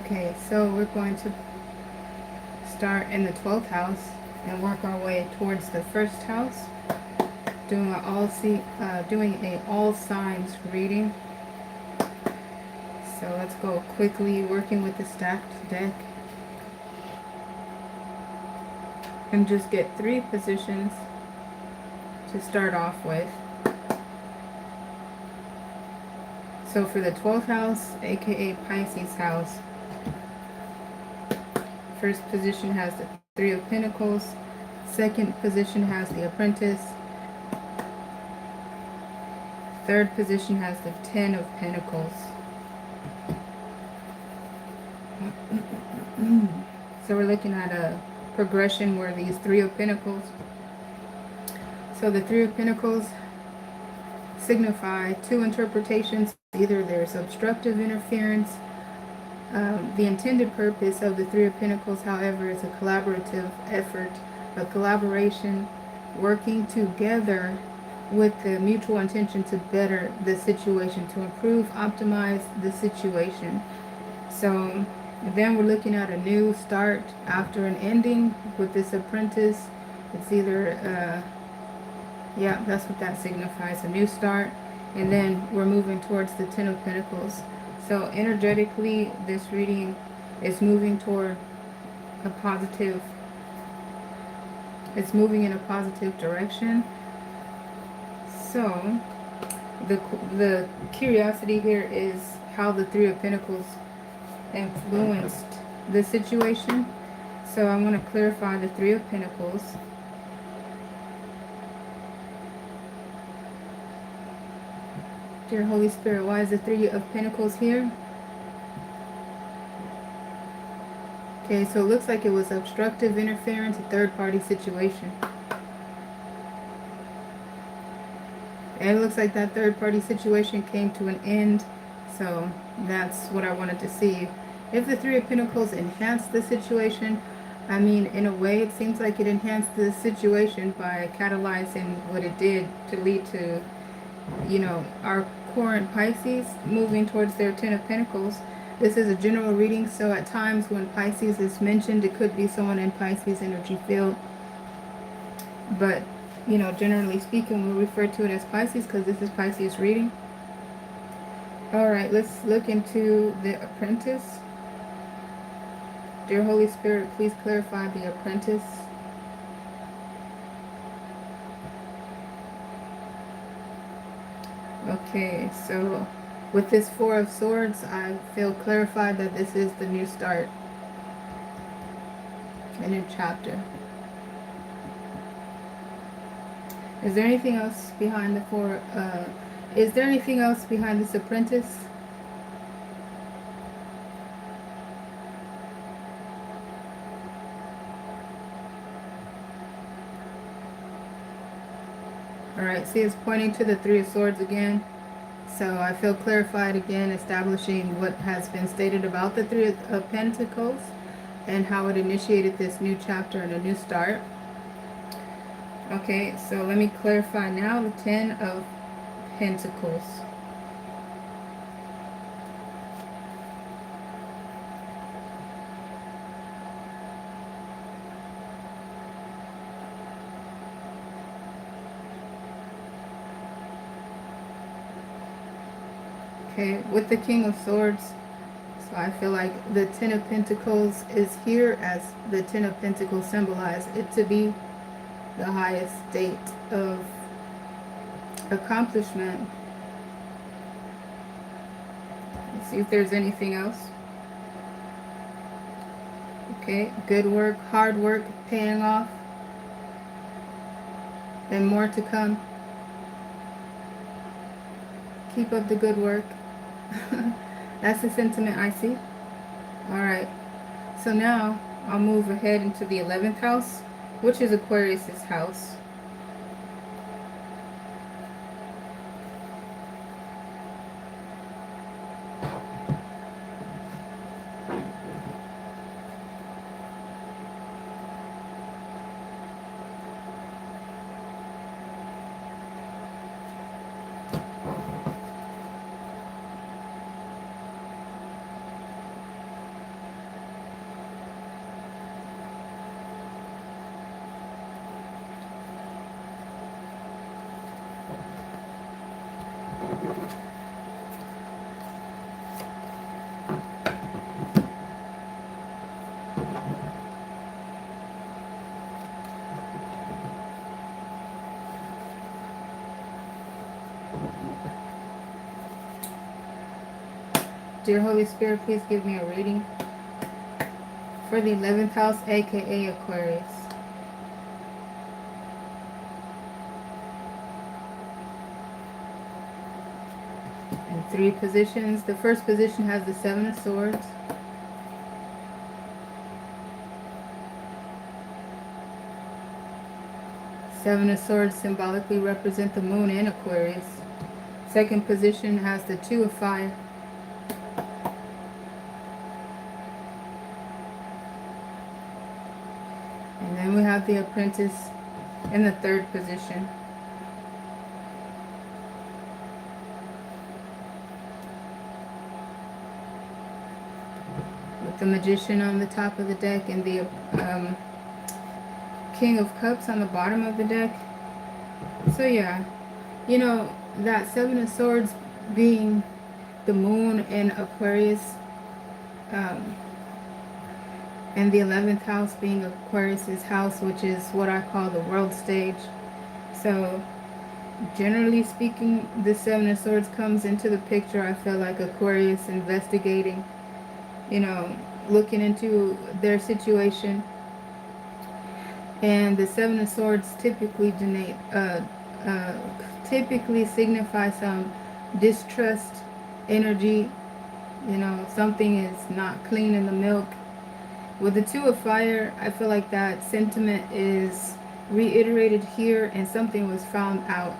Okay, so we're going to start in the 12th house and work our way towards the first house, doing a all signs reading. So let's go quickly, working with the stacked deck, and just get 3 positions to start off with. So for the 12th house, aka Pisces house, first position has the 3 of Pentacles, second position has the Apprentice, third position has the 10 of Pentacles. So we're looking at a progression where these 3 of Pentacles, so the 3 of Pentacles signify 2 interpretations. Either there's obstructive interference. The intended purpose of the 3 of Pentacles, however, is a collaborative effort, a collaboration, working together with the mutual intention to better the situation, to improve, optimize the situation. So then we're looking at a new start after an ending with this Apprentice. It's either, yeah, that's what that signifies, a new start. And then we're moving towards the 10 of Pentacles. So energetically, this reading is moving toward a positive, it's moving in a positive direction. So the curiosity here is how the 3 of Pentacles influenced the situation. So I want to clarify the 3 of Pentacles. Dear Holy Spirit, why is the 3 of Pentacles here? Okay, so it looks like it was obstructive interference, a third-party situation. And it looks like that third-party situation came to an end. So that's what I wanted to see. If the 3 of Pentacles enhanced the situation, I mean, in a way, it seems like it enhanced the situation by catalyzing what it did to lead to, you know, our current Pisces moving towards their 10 of Pentacles. This is a general reading, so at times when Pisces is mentioned, it could be someone in Pisces energy field. But, you know, generally speaking, we refer to it as Pisces because this is Pisces reading. Alright, let's look into the Apprentice. Dear Holy Spirit, please clarify the Apprentice. Okay, so with this 4 of Swords, I feel clarified that this is the new start, a new chapter. Is there anything else behind the 4? Is there anything else behind this Apprentice? Alright, see, it's pointing to the 3 of Swords again. So I feel clarified again, establishing what has been stated about the 3 of Pentacles and how it initiated this new chapter and a new start. Okay, so let me clarify now the 10 of Pentacles. Okay, with the King of Swords, so I feel like the 10 of Pentacles is here as the 10 of Pentacles symbolize it to be the highest state of accomplishment. Let's see if there's anything else. Okay, good work, hard work, paying off, and more to come. Keep up the good work. That's the sentiment I see. Alright, so now I'll move ahead into the 11th house, which is Aquarius's house. Dear Holy Spirit, please give me a reading for the 11th house, aka Aquarius. In 3 positions. The first position has the 7 of Swords. Seven of Swords symbolically represent the moon in Aquarius. Second position has the 2 of Fire. And then we have the Apprentice in the 3rd position. With the Magician on the top of the deck and the King of Cups on the bottom of the deck. So yeah, you know, that 7 of Swords being the moon in Aquarius, and the 11th house being Aquarius's house, which is what I call the world stage. So generally speaking, the 7 of Swords comes into the picture. I feel like Aquarius investigating, you know, looking into their situation. And the 7 of Swords typically typically signify some distrust energy. You know, something is not clean in the milk. With the 2 of Fire, I feel like that sentiment is reiterated here, and something was found out.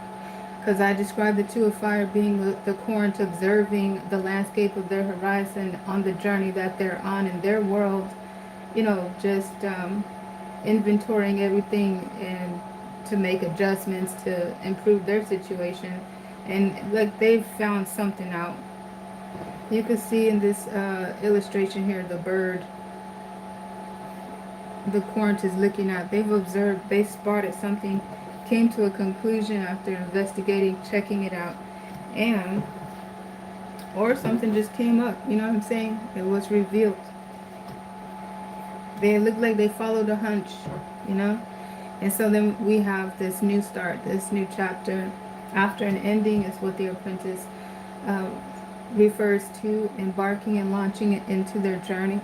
Because I described the 2 of Fire being the Corinth observing the landscape of their horizon on the journey that they're on in their world. You know, just inventorying everything and to make adjustments to improve their situation. And like they've found something out. You can see in this illustration here, the bird the Corinth is looking at. They've observed, they spotted something, came to a conclusion after investigating, checking it out, and or something just came up, you know what I'm saying? It was revealed. They looked like they followed a hunch, you know? And so then we have this new start, this new chapter. After an ending is what the Apprentice refers to, embarking and launching it into their journey.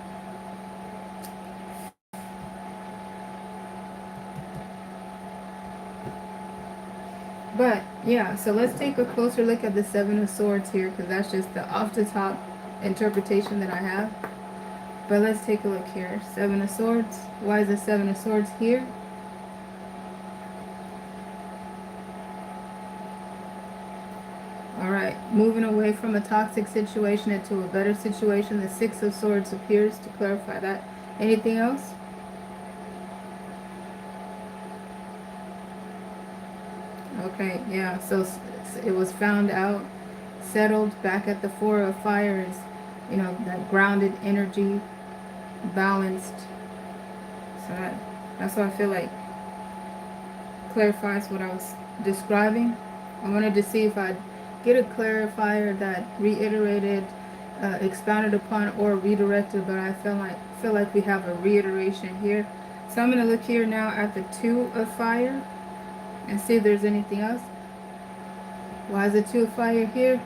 But yeah, so let's take a closer look at the 7 of Swords here, because that's just the off the top interpretation that I have. But let's take a look here. 7 of Swords. Why is the 7 of Swords here? Alright, moving away from a toxic situation into a better situation. The 6 of Swords appears to clarify that. Anything else? Okay, yeah, so it was found out, settled back at the 4 of Fires, you know, that grounded energy, balanced. So that's what I feel like clarifies what I was describing. I wanted to see if I'd get a clarifier that reiterated, expounded upon, or redirected, but I feel like we have a reiteration here. So I'm going to look here now at the 2 of Fire and see if there's anything else. Why is the 2 of Fire here?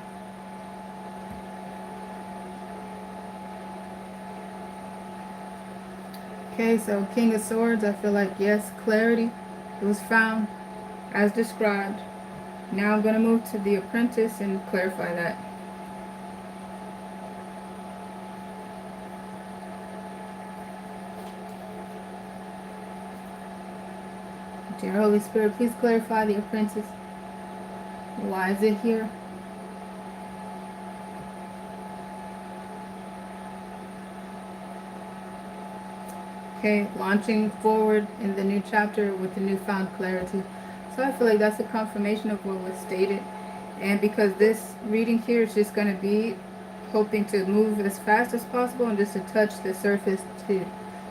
Okay, so King of Swords, I feel like, yes, clarity. It was found as described. Now I'm going to move to the Apprentice and clarify that. Dear Holy Spirit, please clarify the Apprentice. Why is it here? Okay, launching forward in the new chapter with the newfound clarity. So I feel like that's a confirmation of what was stated. And because this reading here is just going to be hoping to move as fast as possible and just to touch the surface to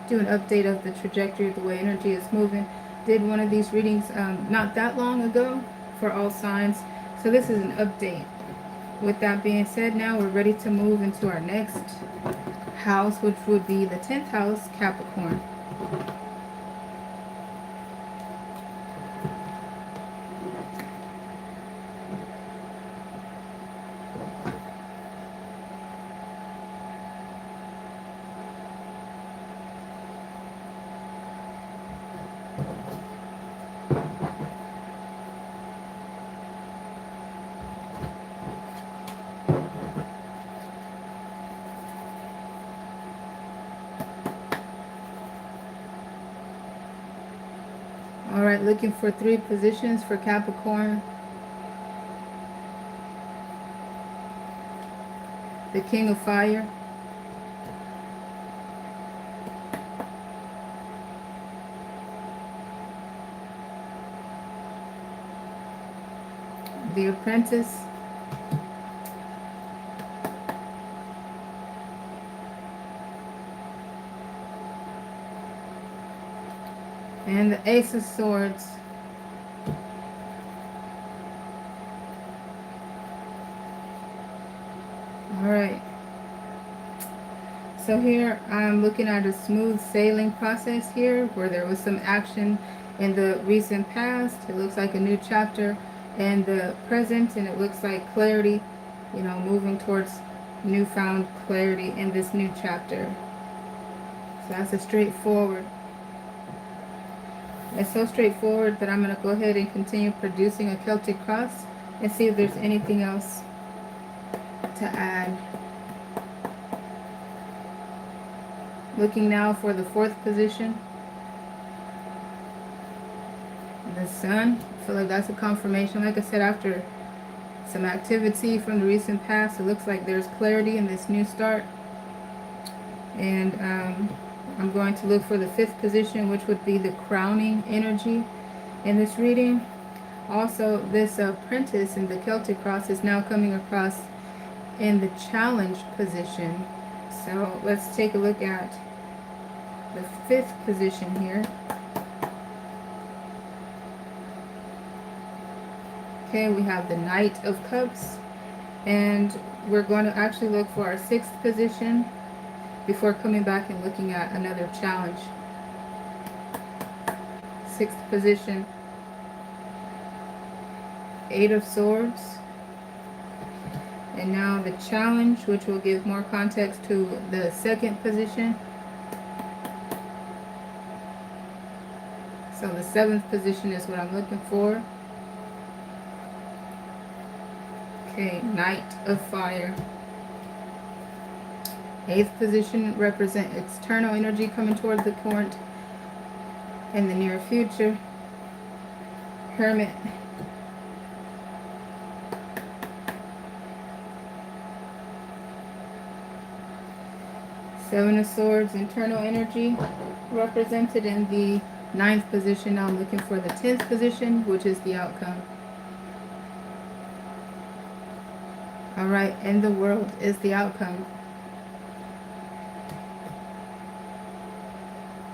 do an update of the trajectory of the way energy is moving. Did one of these readings not that long ago for all signs. So this is an update. With that being said, now we're ready to move into our next house, which would be the 10th house, Capricorn. All right, looking for 3 positions for Capricorn. The King of Fire. The Apprentice. And the Ace of Swords. All right. So here I'm looking at a smooth sailing process here where there was some action in the recent past. It looks like a new chapter in the present, and it looks like clarity, you know, moving towards newfound clarity in this new chapter. So that's a straightforward. It's so straightforward that I'm going to go ahead and continue producing a Celtic cross and see if there's anything else to add. Looking now for the 4th position. The Sun. I feel like that's a confirmation. Like I said, after some activity from the recent past, it looks like there's clarity in this new start. And I'm going to look for the 5th position, which would be the crowning energy in this reading. Also, this Apprentice in the Celtic cross is now coming across in the challenge position. So let's take a look at the 5th position here. Okay, we have the Knight of Cups, and we're going to actually look for our 6th position before coming back and looking at another challenge. 6th position, 8 of Swords, and now the challenge, which will give more context to the 2nd position. So the 7th position is what I'm looking for. Okay, Knight of Fire. 8th position represents external energy coming toward the current in the near future. Hermit. Seven of Swords, internal energy represented in the 9th position. Now I'm looking for the 10th position, which is the outcome. All right, and the World is the outcome.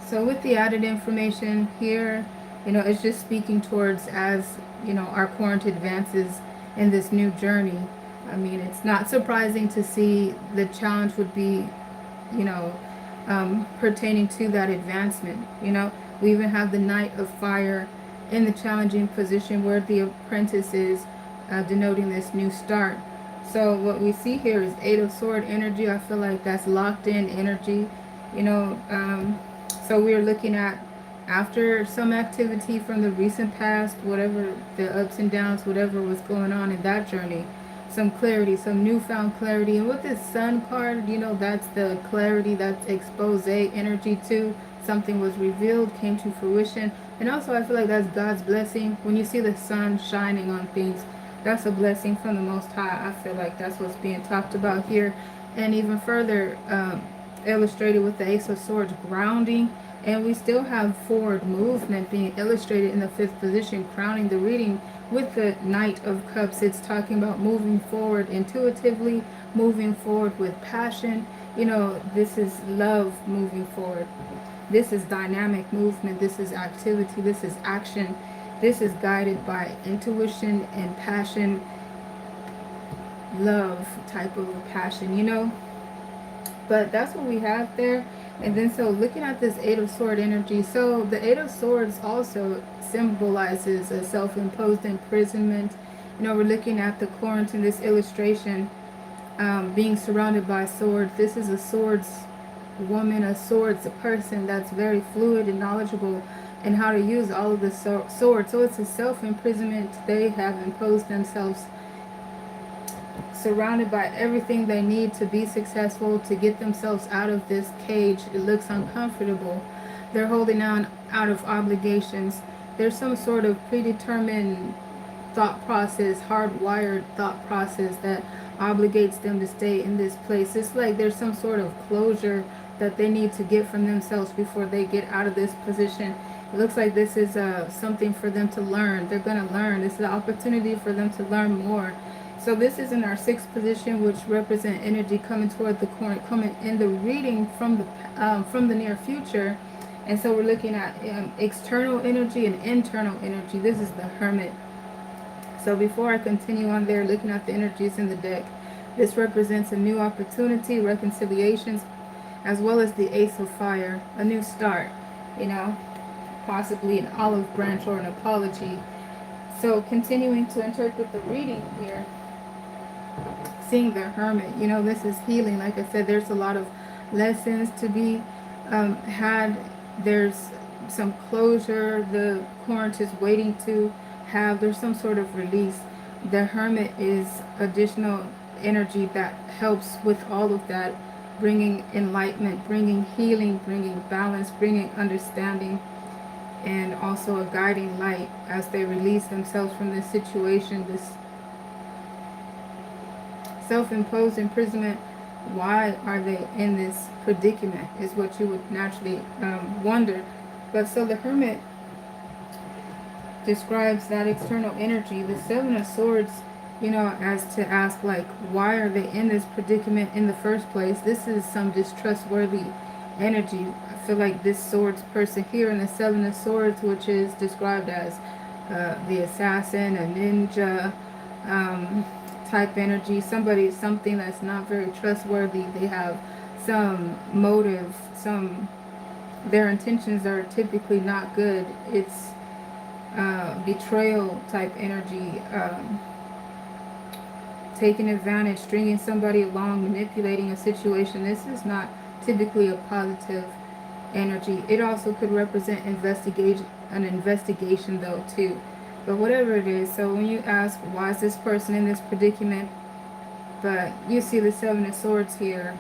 So with the added information here, you know, it's just speaking towards as, you know, our current advances in this new journey. I mean, it's not surprising to see the challenge would be, you know, pertaining to that advancement. You know, we even have the Knight of Fire in the challenging position where the Apprentice is denoting this new start. So what we see here is 8 of Sword energy. I feel like that's locked in energy, you know. So we're looking at, after some activity from the recent past, whatever the ups and downs, whatever was going on in that journey, some clarity, some newfound clarity. And with this Sun card, you know, that's the clarity, that's expose energy too. Something was revealed, came to fruition. And also I feel like that's God's blessing. When you see the sun shining on things, that's a blessing from the Most High. I feel like that's what's being talked about here. And even further illustrated with the Ace of Swords, grounding. And we still have forward movement being illustrated in the 5th position, crowning the reading with the Knight of Cups. It's talking about moving forward intuitively, moving forward with passion. You know, this is love moving forward. This is dynamic movement. This is activity. This is action. This is guided by intuition and passion, love type of passion, you know. But that's what we have there. And then so looking at this 8 of Sword energy, so the 8 of Swords also symbolizes a self-imposed imprisonment. You know, we're looking at the current in this illustration, being surrounded by swords. This is a swords woman, a swords person that's very fluid and knowledgeable in how to use all of the swords. So it's a self-imprisonment. They have imposed themselves, surrounded by everything they need to be successful, to get themselves out of this cage. It looks uncomfortable. They're holding on out of obligations. there's some sort of predetermined thought process, hardwired thought process that obligates them to stay in this place. It's like there's some sort of closure that they need to get from themselves before they get out of this position. It looks like this is something for them to learn. They're going to learn. This is an opportunity for them to learn more. So this is in our sixth position, which represent energy coming toward the corner, coming in the reading from the near future. And so we're looking at external energy and internal energy. This is the Hermit. So before I continue on there, looking at the energies in the deck, this represents a new opportunity, reconciliations, as well as the Ace of Fire, a new start, you know, possibly an olive branch or an apology. So continuing to interpret the reading here, seeing the Hermit, you know, this is healing. Like I said, there's a lot of lessons to be had. There's some closure the current is waiting to have. There's some sort of release. The Hermit is additional energy that helps with all of that, bringing enlightenment, bringing healing, bringing balance, bringing understanding, and also a guiding light as they release themselves from this situation, this self-imposed imprisonment. Why are they in this predicament is what you would naturally wonder. But so the Hermit describes that external energy. The Seven of Swords, you know, as to ask, like, why are they in this predicament in the first place? This is some distrustworthy energy. I feel like this Swords person here in the Seven of Swords, which is described as the assassin, a ninja type energy, something that's not very trustworthy. They have some motive, their intentions are typically not good. It's betrayal type energy, taking advantage, stringing somebody along, manipulating a situation. This is not typically a positive energy. It also could represent an investigation though too. But whatever it is, so when you ask why is this person in this predicament, but you see the Seven of Swords here,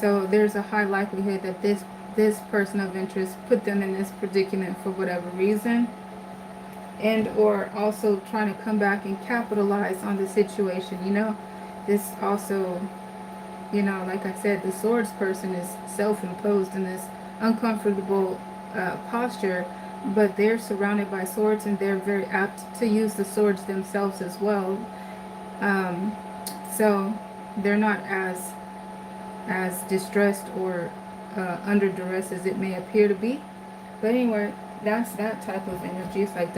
so there's a high likelihood that this person of interest put them in this predicament for whatever reason, and or also trying to come back and capitalize on the situation. You know, this also, you know, like I said, the Swords person is self-imposed in this uncomfortable posture, but they're surrounded by swords and they're very apt to use the swords themselves as well. So they're not as distressed or under duress as it may appear to be. But anyway, that's that type of energy. It's like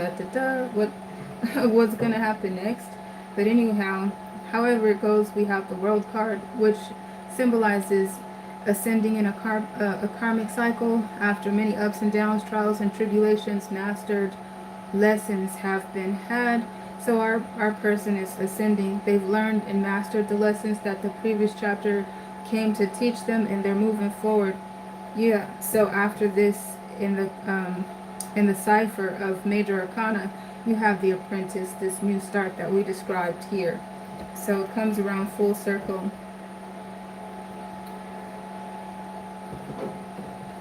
what's gonna happen next? But anyhow, however it goes, we have the World card, which symbolizes ascending in a karmic cycle. After many ups and downs, trials and tribulations, mastered lessons have been had. So our person is ascending. They've learned and mastered the lessons that the previous chapter came to teach them, and they're moving forward. Yeah, so after this, in the cipher of Major Arcana, you have the Apprentice, this new start that we described here. So it comes around full circle.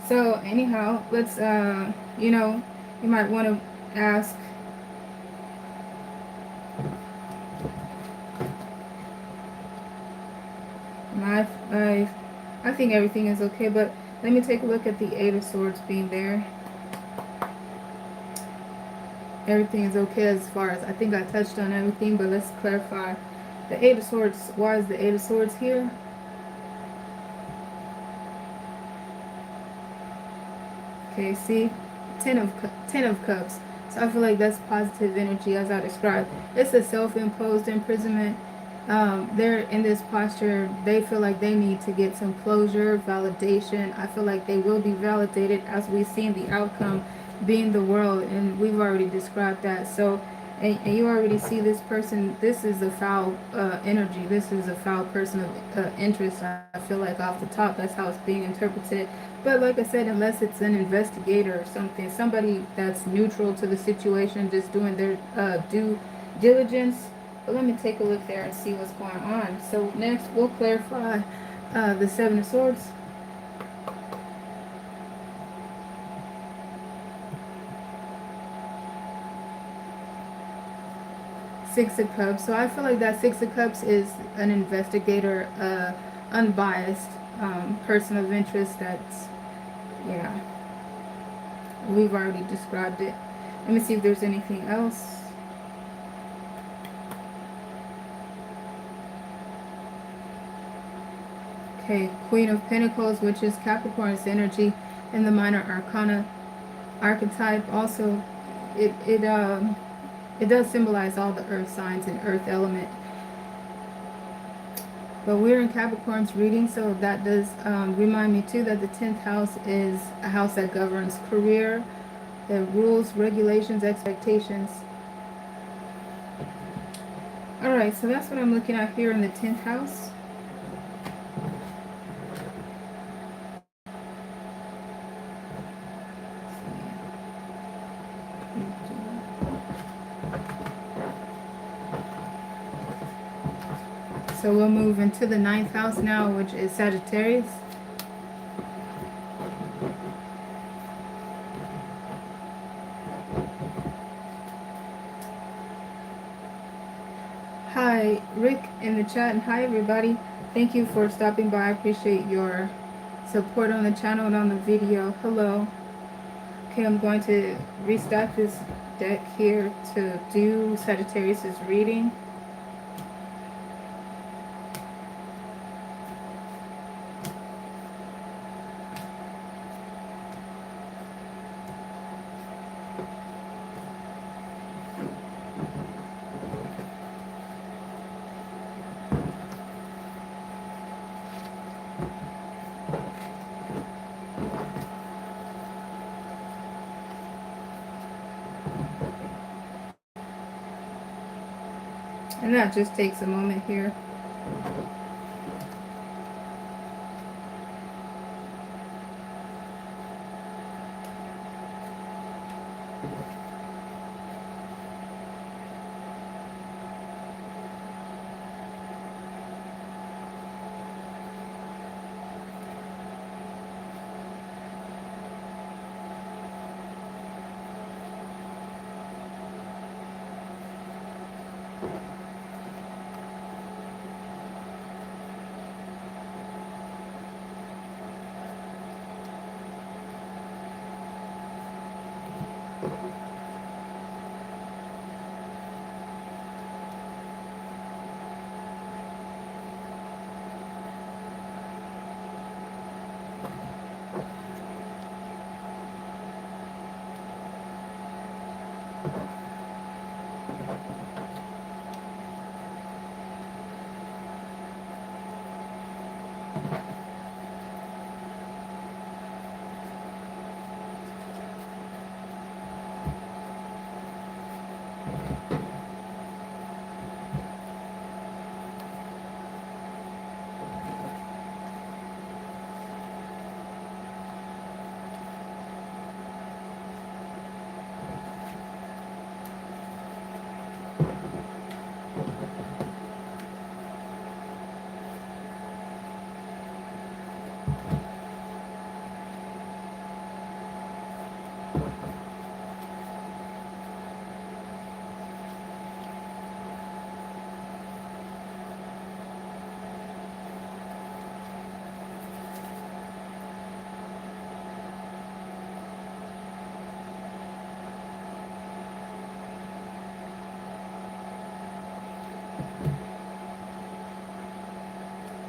So anyhow, let's you know, you might want to ask, I think everything is okay, but let me take a look at the Eight of Swords being there. Everything is okay as far as, I think I touched on everything, but let's clarify. The Eight of Swords, why is the Eight of Swords here? Okay, see? Ten of Cups. So I feel like that's positive energy as I described. It's a self-imposed imprisonment. They're in this posture. They feel like they need to get some closure, validation. I feel like they will be validated as we've seen the outcome being the world, and we've already described that. So, and you already see this person. This is a foul energy. This is a foul person of interest. I feel like off the top, that's how it's being interpreted. But like I said, unless it's an investigator or something, somebody that's neutral to the situation, just doing their due diligence. But let me take a look there and see what's going on. So next, we'll clarify the Seven of Swords. Six of Cups. So I feel like that Six of Cups is an investigator, unbiased person of interest. That's, yeah, we've already described it. Let me see if there's anything else. Okay, Queen of Pentacles, which is Capricorn's energy in the minor arcana archetype. Also, it does symbolize all the earth signs and earth element. But we're in Capricorn's reading, so that does remind me too that the 10th house is a house that governs career, the rules, regulations, expectations. Alright, so that's what I'm looking at here in the 10th house. So we'll move into the 9th house now, which is Sagittarius. Hi, Rick in the chat, and hi everybody. Thank you for stopping by. I appreciate your support on the channel and on the video. Hello. Okay, I'm going to restack this deck here to do Sagittarius's reading. And that just takes a moment here.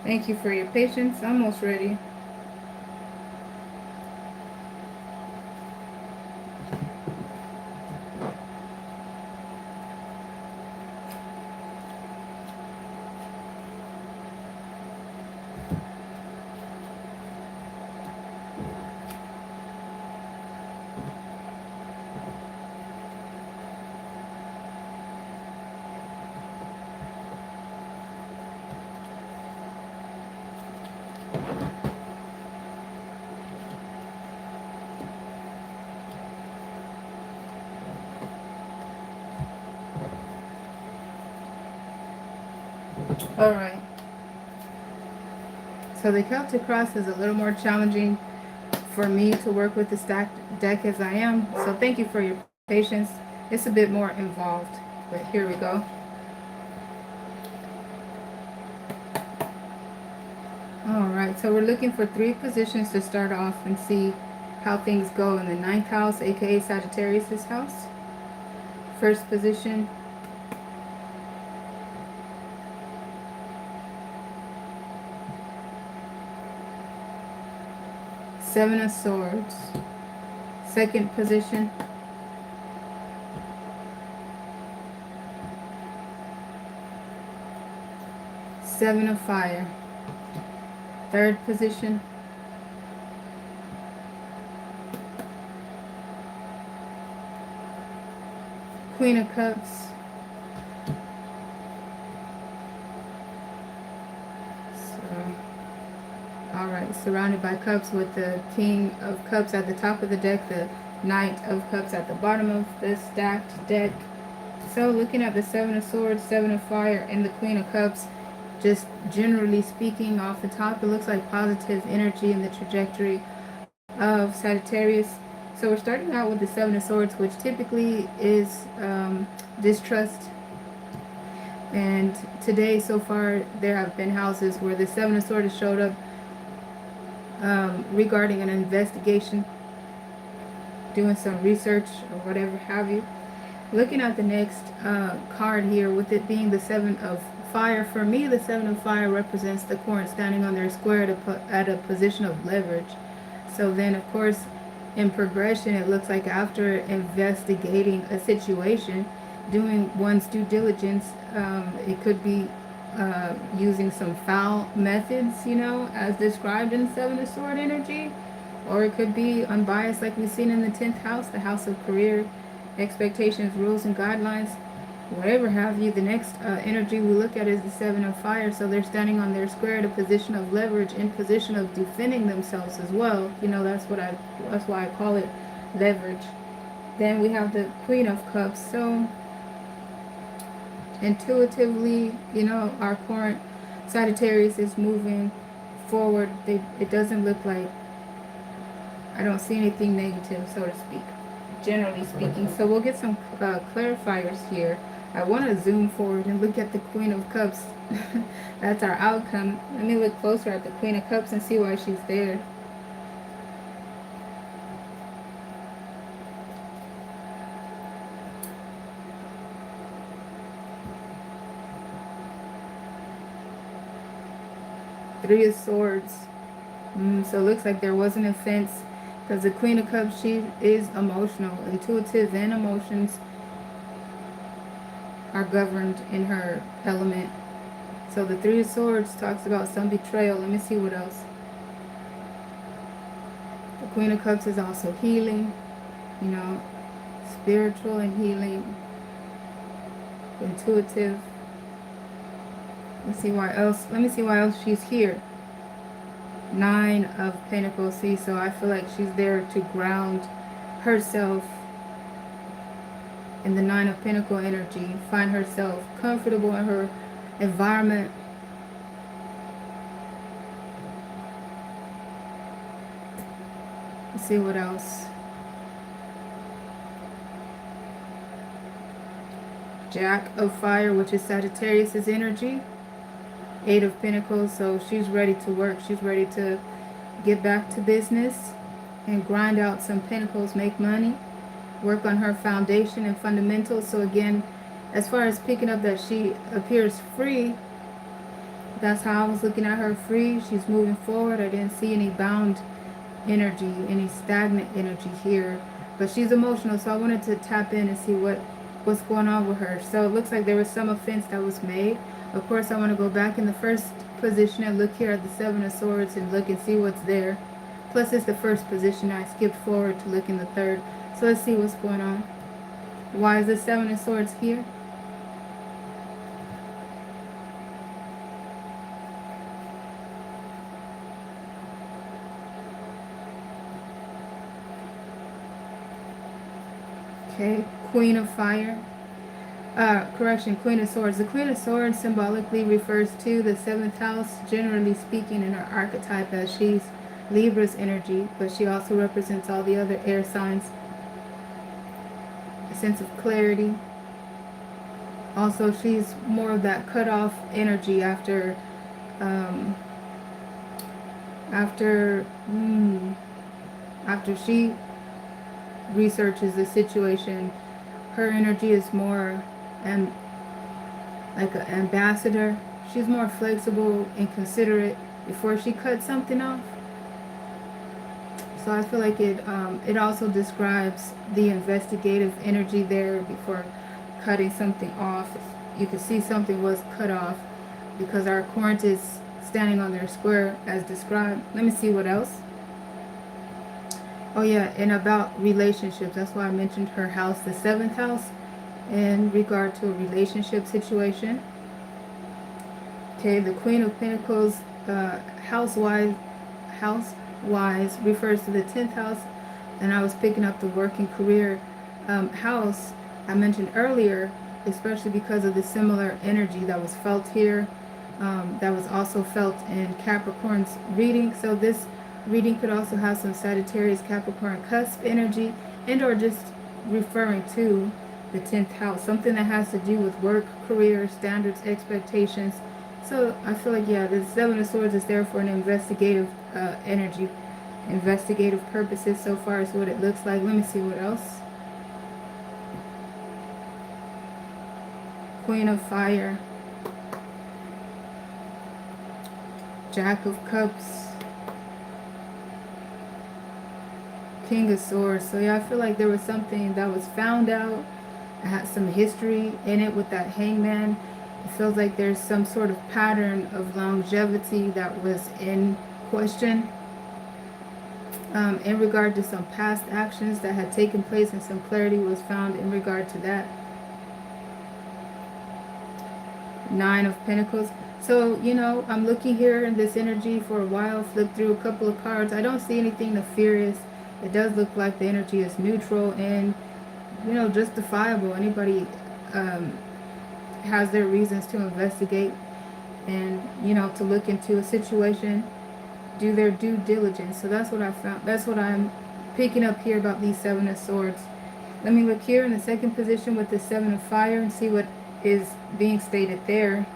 Thank you for your patience. Almost ready. Alright. So the Celtic Cross is a little more challenging for me to work with the stacked deck as I am. So thank you for your patience. It's a bit more involved, but here we go. So we're looking for 3 positions to start off and see how things go in the 9th house, aka Sagittarius's house. First position, Seven of Swords. Second position, Seven of Fire. Third position, Queen of Cups. Alright, surrounded by cups with the King of Cups at the top of the deck, the Knight of Cups at the bottom of the stacked deck. So looking at the Seven of Swords, Seven of Fire, and the Queen of Cups, just generally speaking off the top, it looks like positive energy in the trajectory of Sagittarius. So we're starting out with the Seven of Swords, which typically is distrust. And today, so far, there have been houses where the Seven of Swords showed up regarding an investigation, doing some research or whatever have you. Looking at the next card here, with it being the Seven of Fire, for me the Seven of Fire represents the Court standing on their square at a position of leverage. So then of course in progression, it looks like after investigating a situation, doing one's due diligence, it could be using some foul methods, you know, as described in Seven of Sword energy, or it could be unbiased like we've seen in the 10th house, the house of career, expectations, rules, and guidelines, whatever have you. The next energy we look at is the Seven of Fire, so they're standing on their square at a position of leverage, in position of defending themselves as well. You know, that's why I call it leverage. Then we have the Queen of Cups. So intuitively, you know, our current Sagittarius is moving forward. It doesn't look like, I don't see anything negative, so to speak, generally speaking. So we'll get some clarifiers here. I want to zoom forward and look at the Queen of Cups. That's our outcome. Let me look closer at the Queen of Cups and see why she's there. Three of Swords. So it looks like there was an offense, because the Queen of Cups, she is emotional, intuitive, and emotions are governed in her element. So the Three of Swords talks about some betrayal. Let me see what else. The Queen of Cups is also healing, you know, spiritual and healing, intuitive. Let me see why else she's here. Nine of Pentacles. See, so I feel like she's there to ground herself in the Nine of Pentacle energy, find herself comfortable in her environment. Let's see what else. Jack of Fire, which is Sagittarius's energy. Eight of Pentacles, so she's ready to work. She's ready to get back to business and grind out some pentacles, make money, work on her foundation and fundamentals. So again, as far as picking up that she appears free, that's how I was looking at her, free. She's moving forward. I didn't see any bound energy, any stagnant energy here, but she's emotional, so I wanted to tap in and see what's going on with her. So it looks like there was some offense that was made. Of course, I want to go back in the first position and look here at the Seven of Swords and look and see what's there. Plus, it's the first position. I skipped forward to look in the third. So let's see what's going on. Why is the Seven of Swords here? Okay, Queen of Fire. Queen of Swords. The Queen of Swords symbolically refers to the 7th house, generally speaking, in her archetype, as she's Libra's energy, but she also represents all the other air signs. A sense of clarity. Also, she's more of that cut-off energy after After, after she researches the situation, her energy is more like an ambassador. She's more flexible and considerate before she cuts something off. So I feel like it also describes the investigative energy there before cutting something off. You can see something was cut off because our current is standing on their square as described. Let me see what else. Oh yeah, and about relationships. That's why I mentioned her house, the 7th house, in regard to a relationship situation. Okay, the Queen of Pentacles, housewise refers to the 10th house, and I was picking up the working career house I mentioned earlier, especially because of the similar energy that was felt here, that was also felt in Capricorn's reading. So this reading could also have some Sagittarius Capricorn cusp energy, and or just referring to the 10th house, something that has to do with work, career, standards, expectations. So I feel like, yeah, the 7 of Swords is there for an investigative energy, investigative purposes. So far as what it looks like. Let me see what else. Queen of Fire, Jack of Cups, King of Swords. So yeah, I feel like there was something that was found out. It had some history in it with that Hangman. It feels like there's some sort of pattern of longevity that was in question in regard to some past actions that had taken place, and some clarity was found in regard to that. 9 of Pentacles. So, you know, I'm looking here in this energy for a while, flip through a couple of cards. I don't see anything nefarious. It does look like the energy is neutral and, you know, justifiable. Anybody has their reasons to investigate and, you know, to look into a situation, do their due diligence. So that's what I found. That's what I'm picking up here about these 7 of Swords. Let me look here in the second position with the 7 of Fire and see what is being stated there.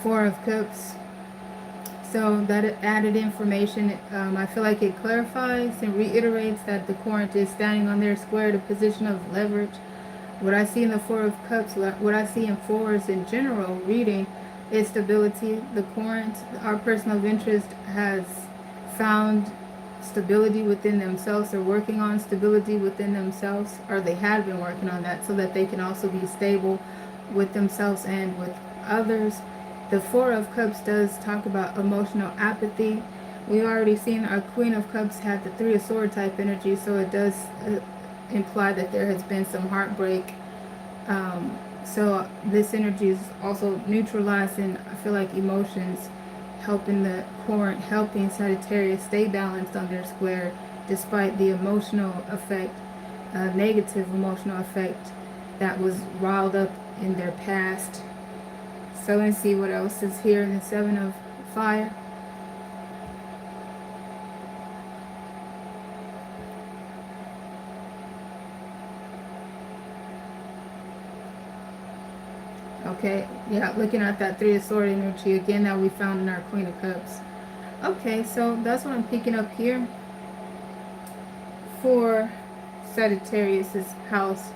Four of Cups. So that added information, I feel like it clarifies and reiterates that the current is standing on their square, the position of leverage. What I see in the Four of Cups, what I see in fours in general reading, is stability. The current, our person of interest, has found stability within themselves. They're working on stability within themselves, or they have been working on that, so that they can also be stable with themselves and with others. The Four of Cups does talk about emotional apathy. We already seen our Queen of Cups had the Three of Swords type energy, so it does imply that there has been some heartbreak. So this energy is also neutralizing, I feel like, emotions, helping the current, helping Sagittarius stay balanced on their square despite the emotional effect, negative emotional effect that was riled up in their past. So let's see what else is here in the Seven of Fire. Okay, yeah, looking at that Three of Swords energy again that we found in our Queen of Cups. Okay, so that's what I'm picking up here for Sagittarius's house.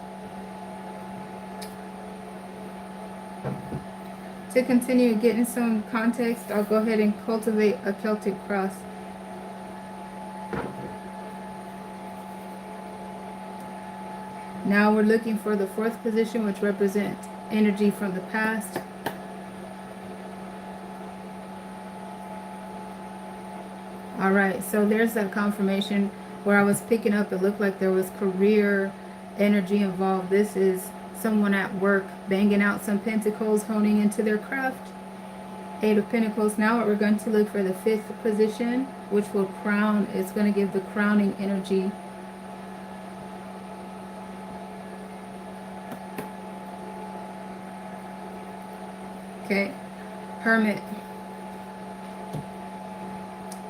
To continue getting some context, I'll go ahead and cultivate a Celtic cross. Now we're looking for the fourth position, which represents energy from the past. All right, so there's that confirmation where I was picking up. It looked like there was career energy involved. This is someone at work banging out some pentacles, honing into their craft. Eight of Pentacles. Now we're going to look for the fifth position, which will crown. It's going to give the crowning energy. Okay, Hermit.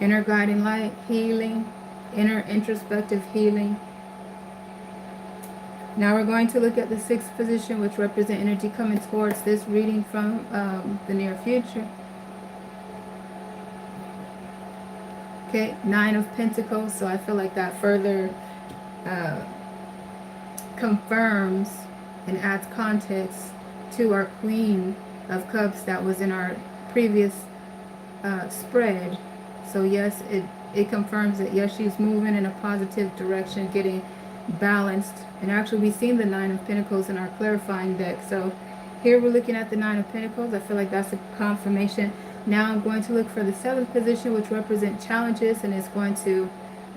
Inner guiding light, healing, inner introspective healing. Now we're going to look at the sixth position, which represents energy coming towards this reading from the near future. Okay, Nine of Pentacles. So I feel like that further confirms and adds context to our Queen of Cups that was in our previous spread. So yes, it confirms that yes, she's moving in a positive direction, getting balanced. And actually we've seen the Nine of Pentacles in our clarifying deck. So here we're looking at the Nine of Pentacles. I feel like that's a confirmation. Now I'm going to look for the seventh position, which represents challenges, and it's going to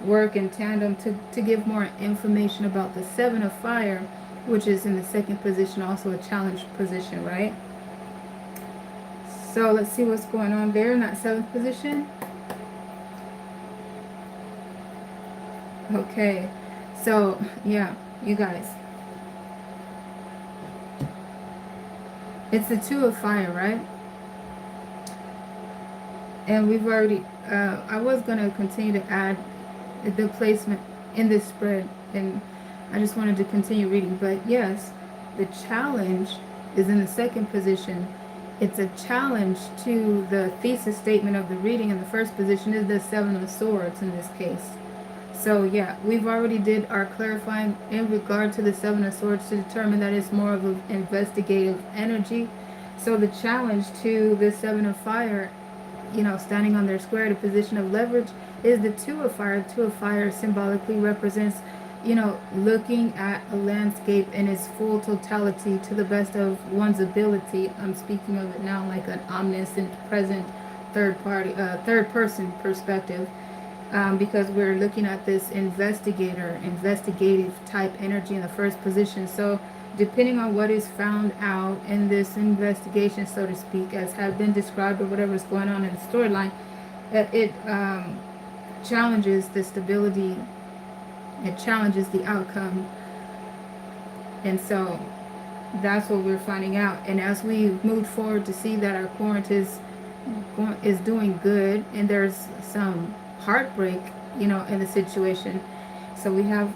work in tandem to give more information about the Seven of Fire, which is in the second position, also a challenge position, right? So let's see what's going on there in that seventh position. Okay, so yeah, you guys, it's the Two of Fire, right? And we've already I was going to continue to add the placement in this spread, and I just wanted to continue reading. But yes, the challenge is in the second position. It's a challenge to the thesis statement of the reading. In the first position is the Seven of Swords in this case. So yeah, we've already did our clarifying in regard to the Seven of Swords to determine that it's more of an investigative energy. So the challenge to the Seven of Fire, you know, standing on their square, the position of leverage, is the Two of Fire. The Two of Fire symbolically represents, you know, looking at a landscape in its full totality to the best of one's ability. I'm speaking of it now like an omniscient, present, third person perspective, because we're looking at this investigative type energy in the first position. So depending on what is found out in this investigation, so to speak, as have been described, or whatever is going on in the storyline, it challenges the stability, it challenges the outcome. And so that's what we're finding out. And as we move forward to see that our current is doing good, and there's some heartbreak, you know, in the situation, so we have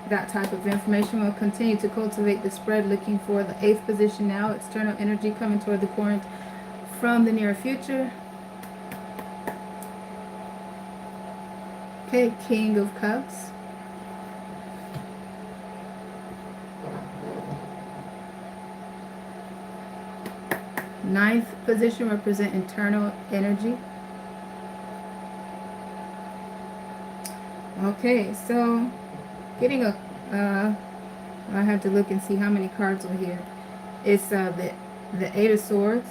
that type of information. We'll continue to cultivate the spread, looking for the eighth position now, external energy coming toward the current from the near future. Okay, King of Cups. Ninth position represent internal energy. Okay, so getting a I have to look and see how many cards are here. It's the Eight of Swords,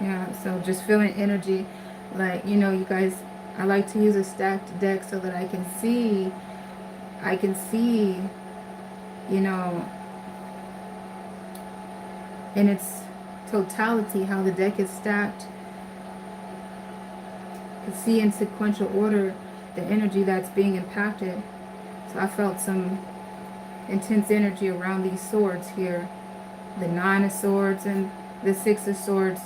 yeah. So just feeling energy, like, you know, you guys, I like to use a stacked deck so that I can see, you know, in its totality how the deck is stacked. You can see in sequential order the energy that's being impacted. So I felt some intense energy around these swords here. The Nine of Swords and the Six of Swords.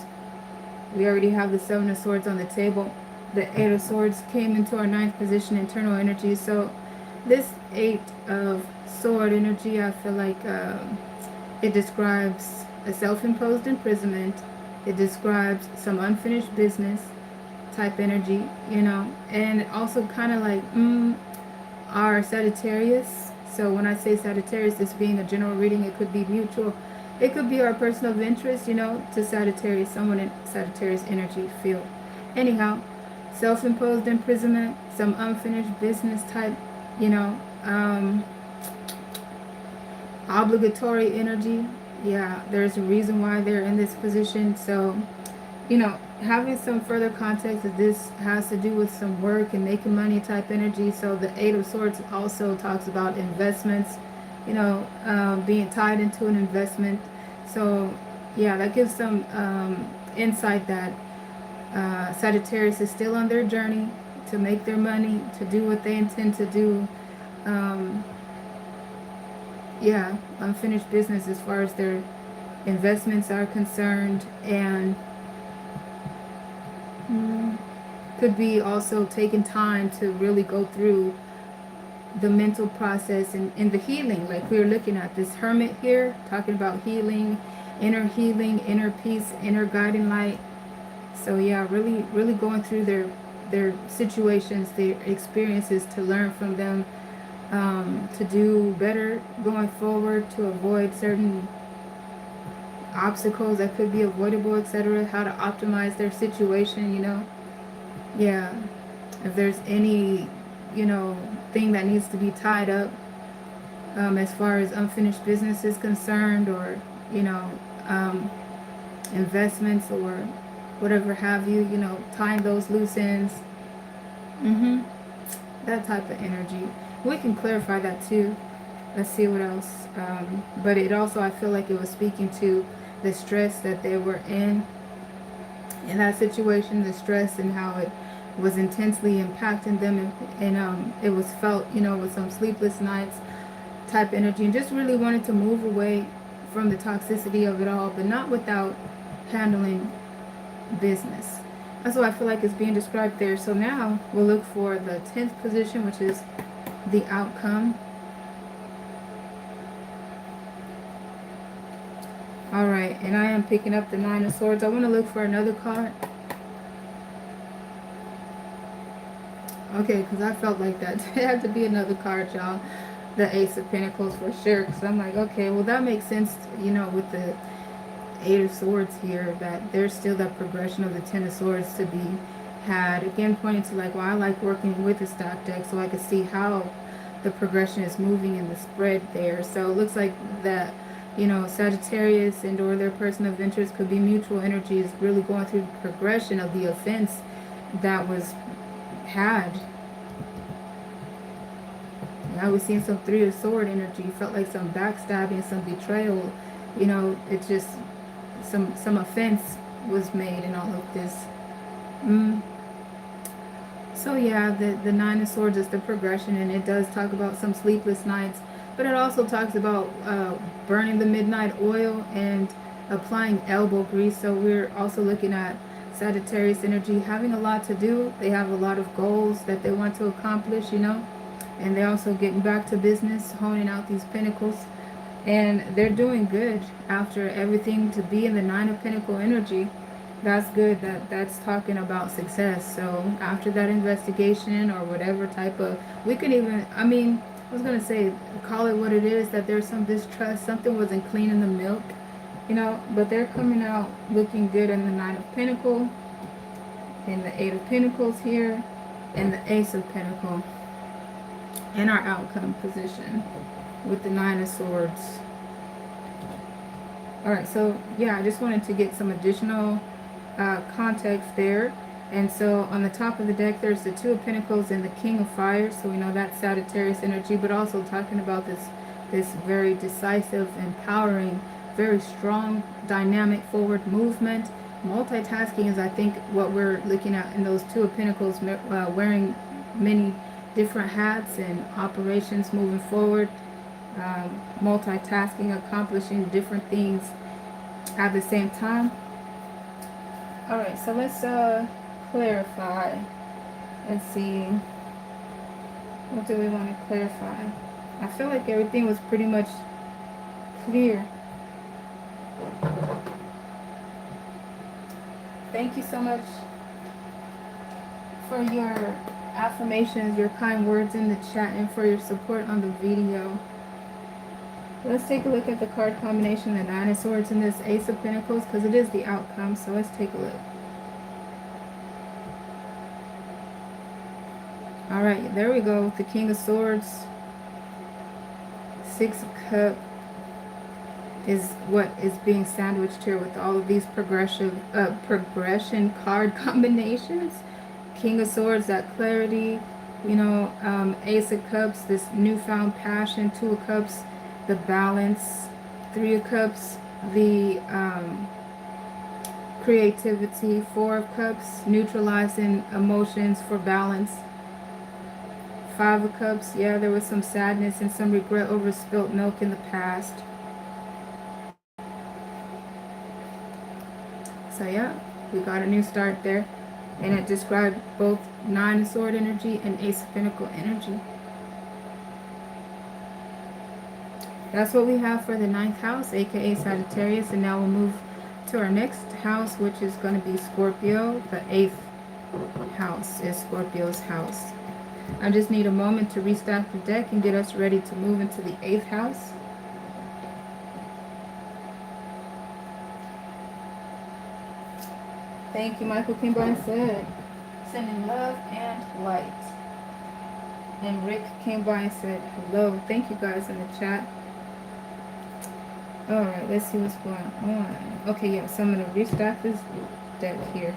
We already have the Seven of Swords on the table. The Eight of Swords came into our ninth position, internal energy. So this Eight of Sword energy, I feel like it describes a self-imposed imprisonment. It describes some unfinished business type energy, you know, and also kind of like our Sagittarius. So when I say Sagittarius, this being a general reading, it could be mutual. It could be our person of interest, you know, to Sagittarius, someone in Sagittarius energy field. Anyhow, self-imposed imprisonment, some unfinished business type, you know, obligatory energy. Yeah, there's a reason why they're in this position. So, you know, having some further context that this has to do with some work and making money type energy. So the Eight of Swords also talks about investments, you know, being tied into an investment. So yeah, that gives some insight that Sagittarius is still on their journey to make their money, to do what they intend to do. Yeah, unfinished business as far as their investments are concerned. And could be also taking time to really go through the mental process and the healing. Like we were looking at this hermit here, talking about healing, inner peace, inner guiding light. So yeah, really going through their situations, their experiences, to learn from them, to do better going forward, to avoid certain obstacles that could be avoidable, etc. How to optimize their situation, you know. Yeah, if there's any, you know, thing that needs to be tied up, as far as unfinished business is concerned, or, you know, um, investments or whatever have you, you know, tying those loose ends. That type of energy. We can clarify that too. Let's see what else. But it also, I feel like it was speaking to the stress that they were in that situation, the stress and how it was intensely impacting them, and it was felt, you know, with some sleepless nights type energy, and just really wanted to move away from the toxicity of it all, but not without handling business. That's what I feel like is being described there. So now we'll look for the 10th position, which is the outcome. All right, and I am picking up the 9 of Swords. I want to look for another card. Okay, because I felt like that. It had to be another card, y'all. The Ace of Pentacles for sure. Because I'm like, okay, well, that makes sense, you know, with the 8 of Swords here, that there's still that progression of the 10 of Swords to be had. Again, pointing to like, well, I like working with the stock deck so I can see how the progression is moving in the spread there. So it looks like that, you know, Sagittarius and or their person of interest could be mutual energies really going through the progression of the offense that was had. Now we're seeing some 3 of Sword energy. Felt like some backstabbing, some betrayal. You know, it's just some offense was made in all of this. So yeah, the 9 of Swords is the progression, and it does talk about some sleepless nights, but it also talks about burning the midnight oil and applying elbow grease. So we're also looking at Sagittarius energy having a lot to do. They have a lot of goals that they want to accomplish, you know, and they're also getting back to business, honing out these pentacles, and they're doing good after everything. To be in the 9 of Pentacle energy, that's good. That's talking about success. So after that investigation or whatever type of, we could even, I mean, I was gonna say, call it what it is, that there's some distrust, something wasn't clean in the milk, you know, but they're coming out looking good in the 9 of Pentacle, in the 8 of Pentacles here, and the Ace of Pentacle, in our outcome position with the 9 of Swords. Alright, so yeah, I just wanted to get some additional context there. And so on the top of the deck, there's the 2 of Pentacles and the King of Fire. So we know that's Sagittarius energy, but also talking about this very decisive, empowering, very strong, dynamic forward movement. Multitasking is, I think, what we're looking at in those 2 of Pentacles, wearing many different hats and operations moving forward. Multitasking, accomplishing different things at the same time. Alright, so let's clarify. Let's see. What do we want to clarify? I feel like everything was pretty much clear. Thank you so much for your affirmations, your kind words in the chat, and for your support on the video. Let's take a look at the card combination, the 9 of Swords and this Ace of Pentacles, because it is the outcome. So let's take a look. Alright, there we go. The King of Swords. 6 of Cups is what is being sandwiched here with all of these progression card combinations. King of Swords, that clarity, you know, Ace of Cups, this newfound passion. 2 of Cups, the balance. 3 of Cups, the creativity. 4 of Cups, neutralizing emotions for balance. 5 of Cups, yeah, there was some sadness and some regret over spilt milk in the past. So yeah, we got a new start there. And it described both Nine of Sword energy and Ace of Pentacle energy. That's what we have for the 9th house, aka Sagittarius. And now we'll move to our next house, which is going to be Scorpio. The 8th house is Scorpio's house. I just need a moment to restack the deck and get us ready to move into the 8th house. Thank you, Michael Kimbine said. Sending love and light. And Rick Kimbine said hello. Thank you guys in the chat. Alright, let's see what's going on. Okay, yeah, so I'm going to restack this deck here.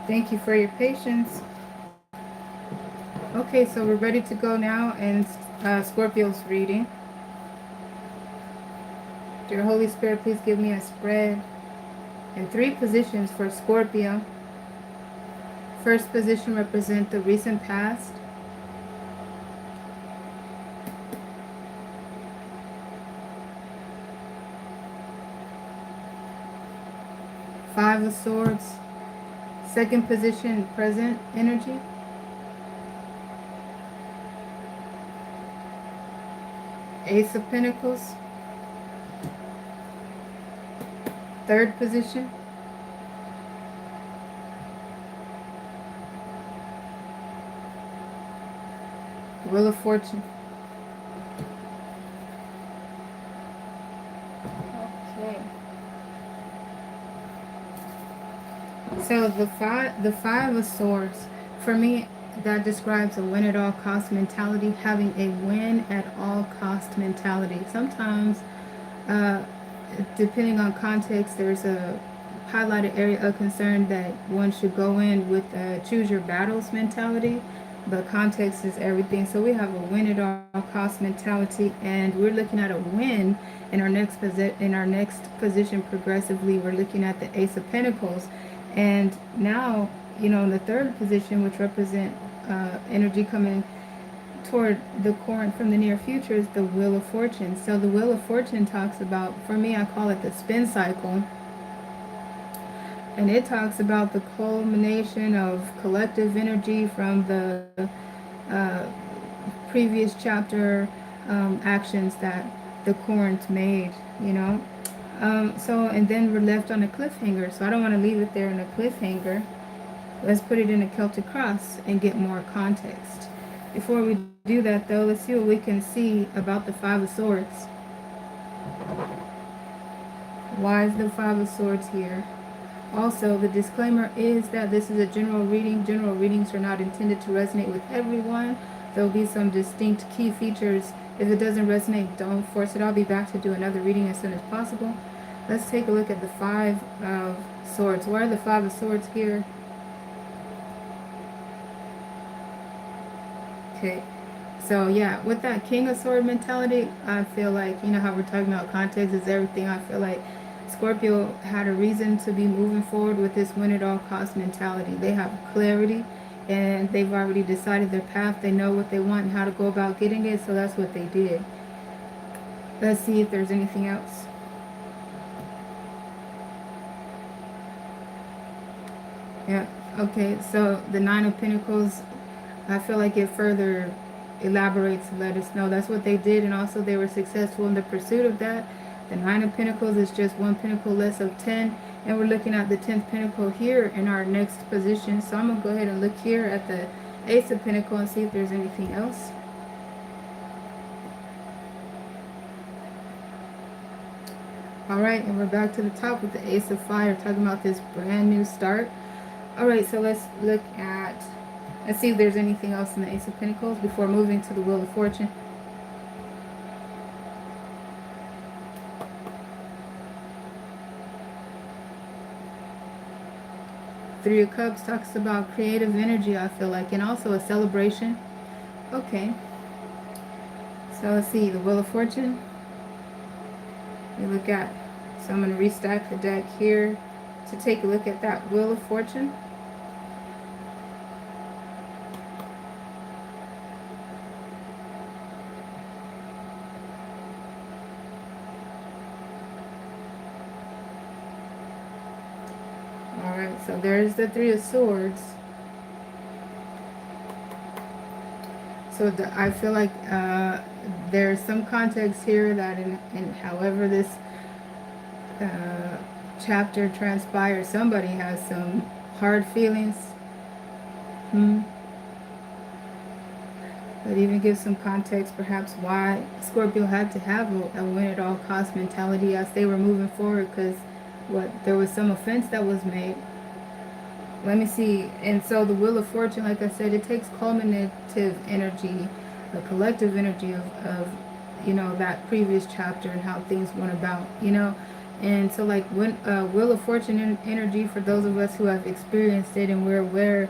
Thank you for your patience. Okay, so we're ready to go now in Scorpio's reading. Dear Holy Spirit, please give me a spread in 3 positions for Scorpio. First position represents the recent past. Five of Swords. Second position, present energy. Ace of Pentacles. Third position. Wheel of Fortune. Okay. So the five of Swords, for me, that describes a win at all cost mentality, having a win at all cost mentality. Sometimes, depending on context, there's a highlighted area of concern that one should go in with a choose your battles mentality, but context is everything. So we have a win at all cost mentality, and we're looking at a win in our next position progressively. We're looking at the Ace of Pentacles, and now, you know, in the third position, which represent energy coming toward the current from the near future, is the Wheel of Fortune. So the Wheel of Fortune talks about, for me, I call it the spin cycle. And it talks about the culmination of collective energy from the uh, previous chapter actions that the Corinth made, you know. So, and then we're left on a cliffhanger. So I don't want to leave it there in a cliffhanger. Let's put it in a Celtic cross and get more context. Before we do that, though, let's see what we can see about the Five of Swords. Why is the Five of Swords here? Also, the disclaimer is that this is a general reading. General readings are not intended to resonate with everyone. There will be some distinct key features. If it doesn't resonate, don't force it. I'll be back to do another reading as soon as possible. Let's take a look at the Five of Swords. Why are the Five of Swords here? Okay. So yeah, with that King of Sword mentality, I feel like, you know how we're talking about context is everything. I feel like Scorpio had a reason to be moving forward with this win at all cost mentality. They have clarity and they've already decided their path. They know what they want and how to go about getting it, so that's what they did. Let's see if there's anything else. Yeah, okay, so the Nine of Pentacles, I feel like it further elaborates to let us know that's what they did, and also they were successful in the pursuit of that. The Nine of Pentacles is just one pentacle less of 10, and we're looking at the 10th pentacle here in our next position. So I'm going to go ahead and look here at the Ace of Pentacles and see if there's anything else. Alright, and we're back to the top with the Ace of Fire, talking about this brand new start. Alright, so let's look at, let's see if there's anything else in the Ace of Pentacles before moving to the Wheel of Fortune. Three of Cups talks about creative energy, I feel like, and also a celebration. Okay. So let's see, the Wheel of Fortune. We look at, so I'm going to restack the deck here to take a look at that Wheel of Fortune. Alright, so there's the Three of Swords. So I feel like there's some context here that in however this chapter transpires, somebody has some hard feelings. But even give some context perhaps why Scorpio had to have a win at all cost mentality as they were moving forward, because there was some offense that was made. Let me see. And so the Wheel of Fortune, like I said, it takes culminative energy, the collective energy of you know, that previous chapter and how things went about, you know. And so like when Wheel of Fortune energy, for those of us who have experienced it and we're aware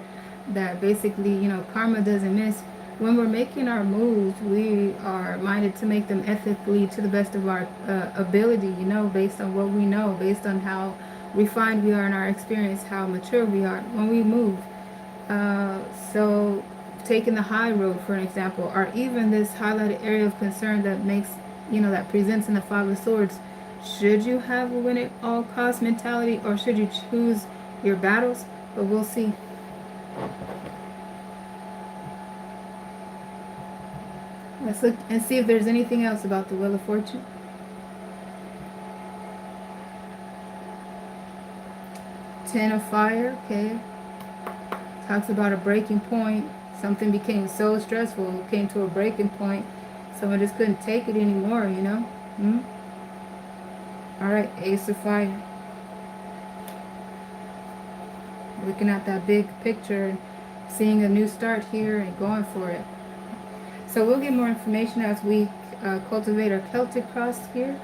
that basically, you know, karma doesn't miss. When we're making our moves, we are minded to make them ethically to the best of our ability, you know, based on what we know, based on how refined we are in our experience, how mature we are when we move. So taking the high road, for an example, or even this highlighted area of concern that makes, you know, that presents in the Five of Swords. Should you have a win at all cost mentality, or should you choose your battles? But we'll see. Let's look and see if there's anything else about the Wheel of Fortune. Ten of Fire, okay. Talks about a breaking point. Something became so stressful, it came to a breaking point. Someone just couldn't take it anymore, you know. Alright, Ace of Fire. Looking at that big picture, seeing a new start here and going for it. So we'll get more information as we cultivate our Celtic cross here.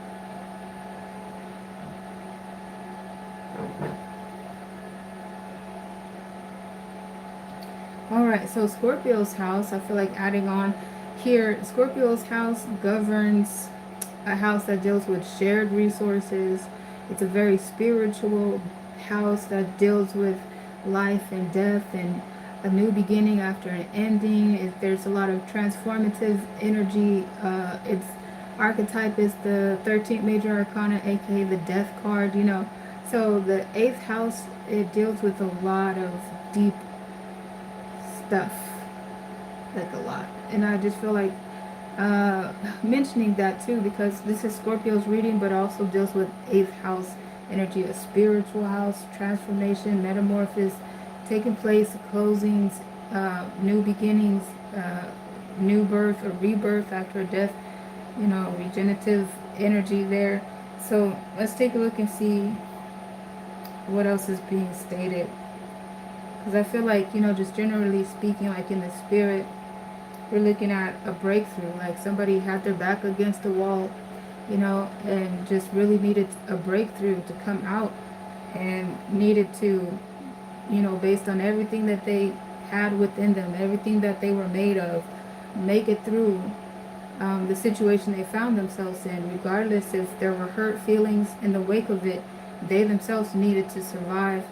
Alright, so Scorpio's house, I feel like adding on here, Scorpio's house governs a house that deals with shared resources. It's a very spiritual house that deals with life and death and a new beginning after an ending. There's a lot of transformative energy. Its archetype is the 13th major arcana, aka the death card, you know. So the eighth house, it deals with a lot of deep stuff, like a lot. And I just feel like mentioning that too, because this is Scorpio's reading, but also deals with eighth house energy, a spiritual house, transformation, metamorphosis, taking place, closings, new beginnings, new birth or rebirth after death, you know, regenerative energy there. So let's take a look and see what else is being stated. Because I feel like, you know, just generally speaking, like in the spirit, we're looking at a breakthrough. Like somebody had their back against the wall, you know, and just really needed a breakthrough to come out, and needed to, you know, based on everything that they had within them, everything that they were made of, make it through the situation they found themselves in, regardless if there were hurt feelings in the wake of it. They themselves needed to survive.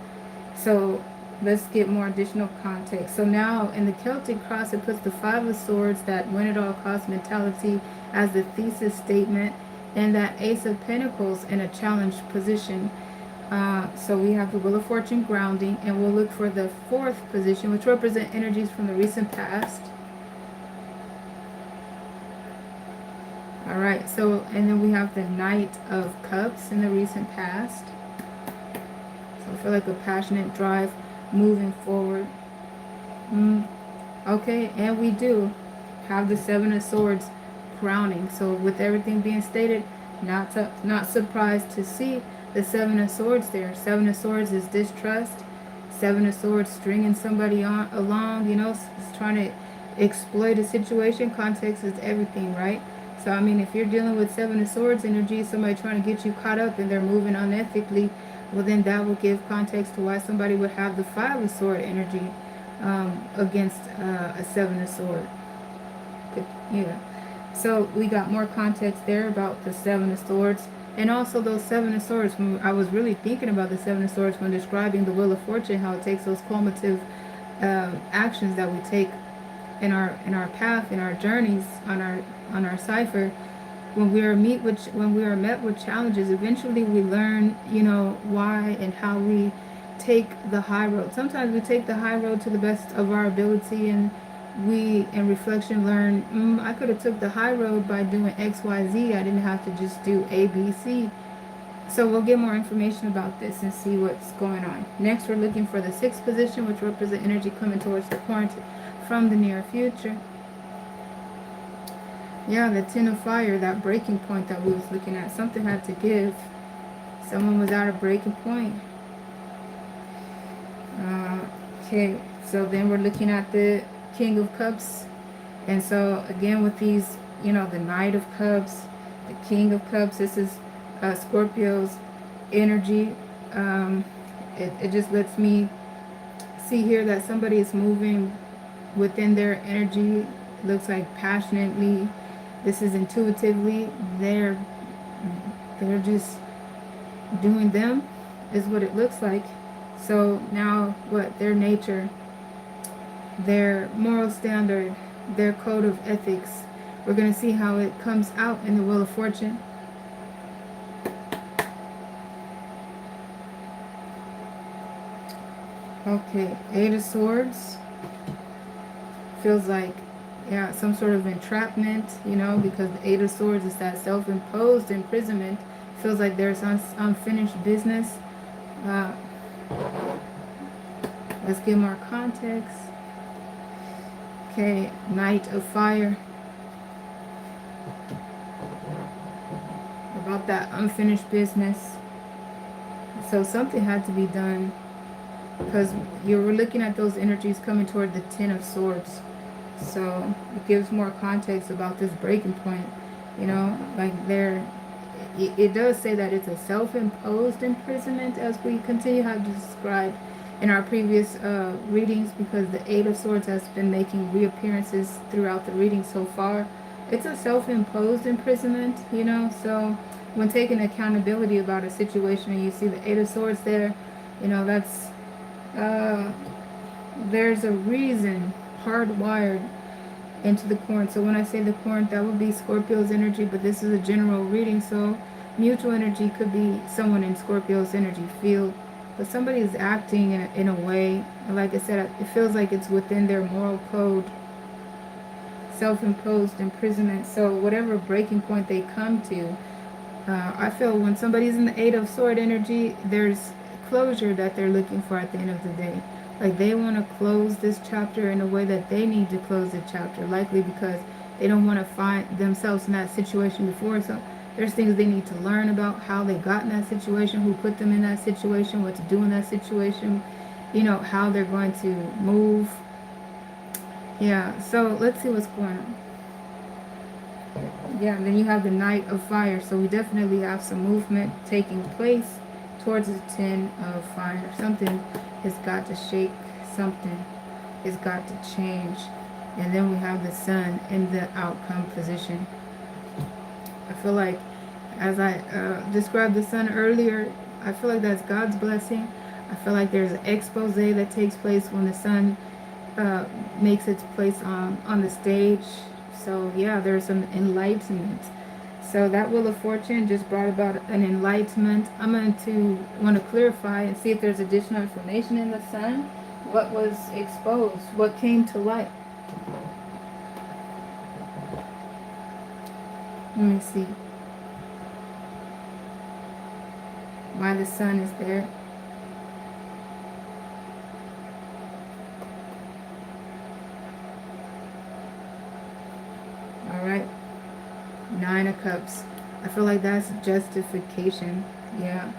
So let's get more additional context. So now in the Celtic cross, it puts the Five of Swords, that win at all cost mentality, as the thesis statement, and that Ace of Pentacles in a challenged position. So we have the Wheel of Fortune grounding, and we'll look for the fourth position, which represent energies from the recent past. All right, so, and then we have the Knight of Cups in the recent past. So I feel like a passionate drive moving forward. Okay, and we do have the Seven of Swords crowning. So with everything being stated, not surprised to see the Seven of Swords there. Seven of Swords is distrust. Seven of Swords stringing somebody on along, you know, trying to exploit a situation. Context is everything, right? So I mean, if you're dealing with Seven of Swords energy, somebody trying to get you caught up and they're moving unethically, well then that will give context to why somebody would have the Five of Sword energy against a Seven of Sword. Yeah. So we got more context there about the Seven of Swords. And also those Seven of Swords, when I was really thinking about the Seven of Swords when describing the Wheel of Fortune, how it takes those cumulative actions that we take in our path, in our journeys, on our cipher. When we are met with challenges, eventually we learn, you know, why and how we take the high road. Sometimes we take the high road to the best of our ability, and we, in reflection, learn, I could have took the high road by doing X, Y, Z. I didn't have to just do A, B, C. So we'll get more information about this and see what's going on. Next, we're looking for the sixth position, which represents energy coming towards the point from the near future. Yeah, the Ten of Fire, that breaking point that we was looking at. Something had to give. Someone was at a breaking point. Okay, so then we're looking at the King of Cups. And so again with these, you know, the Knight of Cups, the King of Cups, this is Scorpio's energy. It just lets me see here that somebody is moving within their energy. It looks like passionately. This is intuitively. They're just doing them, is what it looks like. So now what? Their nature, their moral standard, their code of ethics. We're going to see how it comes out in the Wheel of Fortune. Okay, Eight of Swords. Feels like, yeah, some sort of entrapment, you know, because the Eight of Swords is that self-imposed imprisonment. Feels like there's unfinished business. Let's get more context. Okay, Knight of Fire. About that unfinished business. So something had to be done, because you were looking at those energies coming toward the Ten of Swords. So it gives more context about this breaking point. You know, like it does say that it's a self-imposed imprisonment, as we continue to have described in our previous readings, because the Eight of Swords has been making reappearances throughout the reading so far. It's a self-imposed imprisonment, you know. So when taking accountability about a situation and you see the Eight of Swords there, you know, that's there's a reason hardwired into the corn. So when I say the corn, that would be Scorpio's energy, but this is a general reading. So mutual energy could be someone in Scorpio's energy field, but somebody is acting in a way, like I said, it feels like it's within their moral code, self-imposed imprisonment. So whatever breaking point they come to, I feel when somebody's in the Eight of Sword energy, there's closure that they're looking for at the end of the day. Like they want to close this chapter in a way that they need to close the chapter, likely because they don't want to find themselves in that situation before. So there's things they need to learn about how they got in that situation, who put them in that situation, what to do in that situation, you know, how they're going to move. Yeah, so let's see what's going on. Yeah, and then you have the Knight of Fire. So we definitely have some movement taking place towards the Ten of Fire. Something has got to shake. Something has got to change. And then we have the Sun in the outcome position. I feel like, as I described the Sun earlier, I feel like that's God's blessing. I feel like there's an expose that takes place when the Sun makes its place on the stage. So yeah, there's some enlightenment. So that Wheel of Fortune just brought about an enlightenment. I'm going to want to clarify and see if there's additional information in the Sun. What was exposed? What came to light? Let me see. Why the Sun is there. Alright. Nine of Cups. I feel like that's justification. Yeah.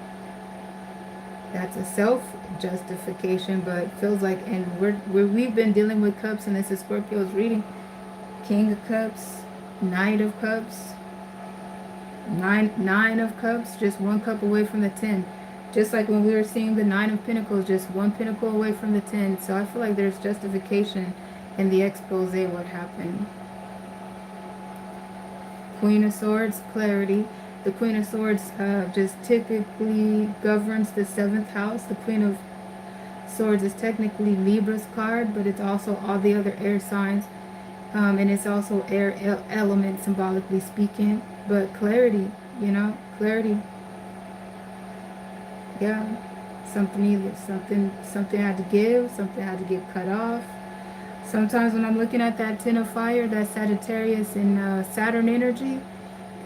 That's a self-justification, but it feels like, and we've been dealing with cups, and this is Scorpio's reading. King of Cups, Knight of Cups, nine of Cups, just one cup away from the 10. Just like when we were seeing the Nine of Pentacles, just one pentacle away from the 10. So I feel like there's justification in the expose what happened. Queen of Swords, clarity. The Queen of Swords just typically governs the 7th house. The Queen of Swords is technically Libra's card, but it's also all the other air signs. And it's also air element, symbolically speaking. But clarity, you know, clarity. Yeah, something had to give, something had to get cut off. Sometimes when I'm looking at that Ten of Fire, that Sagittarius and Saturn energy,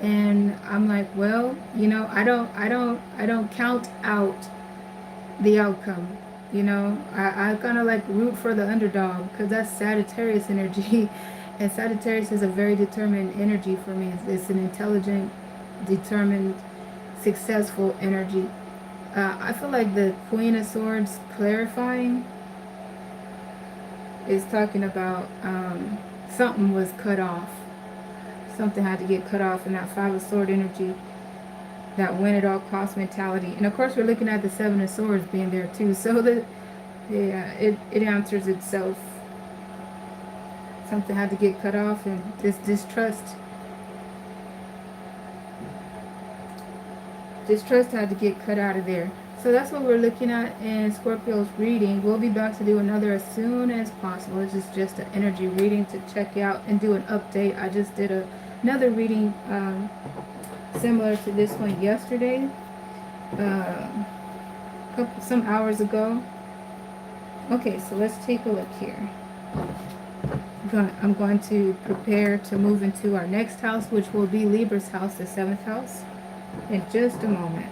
and I'm like, well, you know, I don't count out the outcome. You know, I kind of like root for the underdog because that's Sagittarius energy. And Sagittarius is a very determined energy for me. It's an intelligent, determined, successful energy. I feel like the Queen of Swords clarifying is talking about something was cut off. Something had to get cut off in that Five of Swords energy. That win at all cost mentality. And of course we're looking at the Seven of Swords being there too. So it answers itself. Something had to get cut off, and this distrust had to get cut out of there. So that's what we're looking at in Scorpio's reading. We'll be back to do another as soon as possible. This is just an energy reading to check out and do an update. I just did another reading similar to this one yesterday, some hours ago. Okay, so let's take a look here. I'm going to prepare to move into our next house, which will be Libra's house, the 7th house, in just a moment.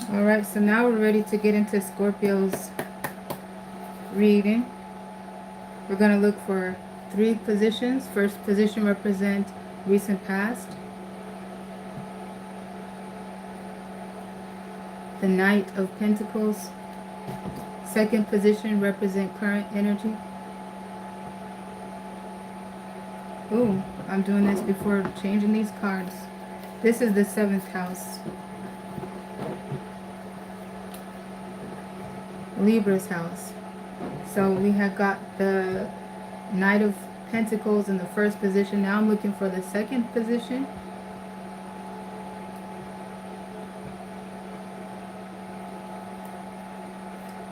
All right, so now we're ready to get into Scorpio's reading. We're going to look for 3 positions. First position represents recent past. The Knight of Pentacles. Second position represent current energy. Ooh, I'm doing this before changing these cards. This is the 7th house. Libra's house. So we have got the Knight of Pentacles in the first position. Now I'm looking for the second position.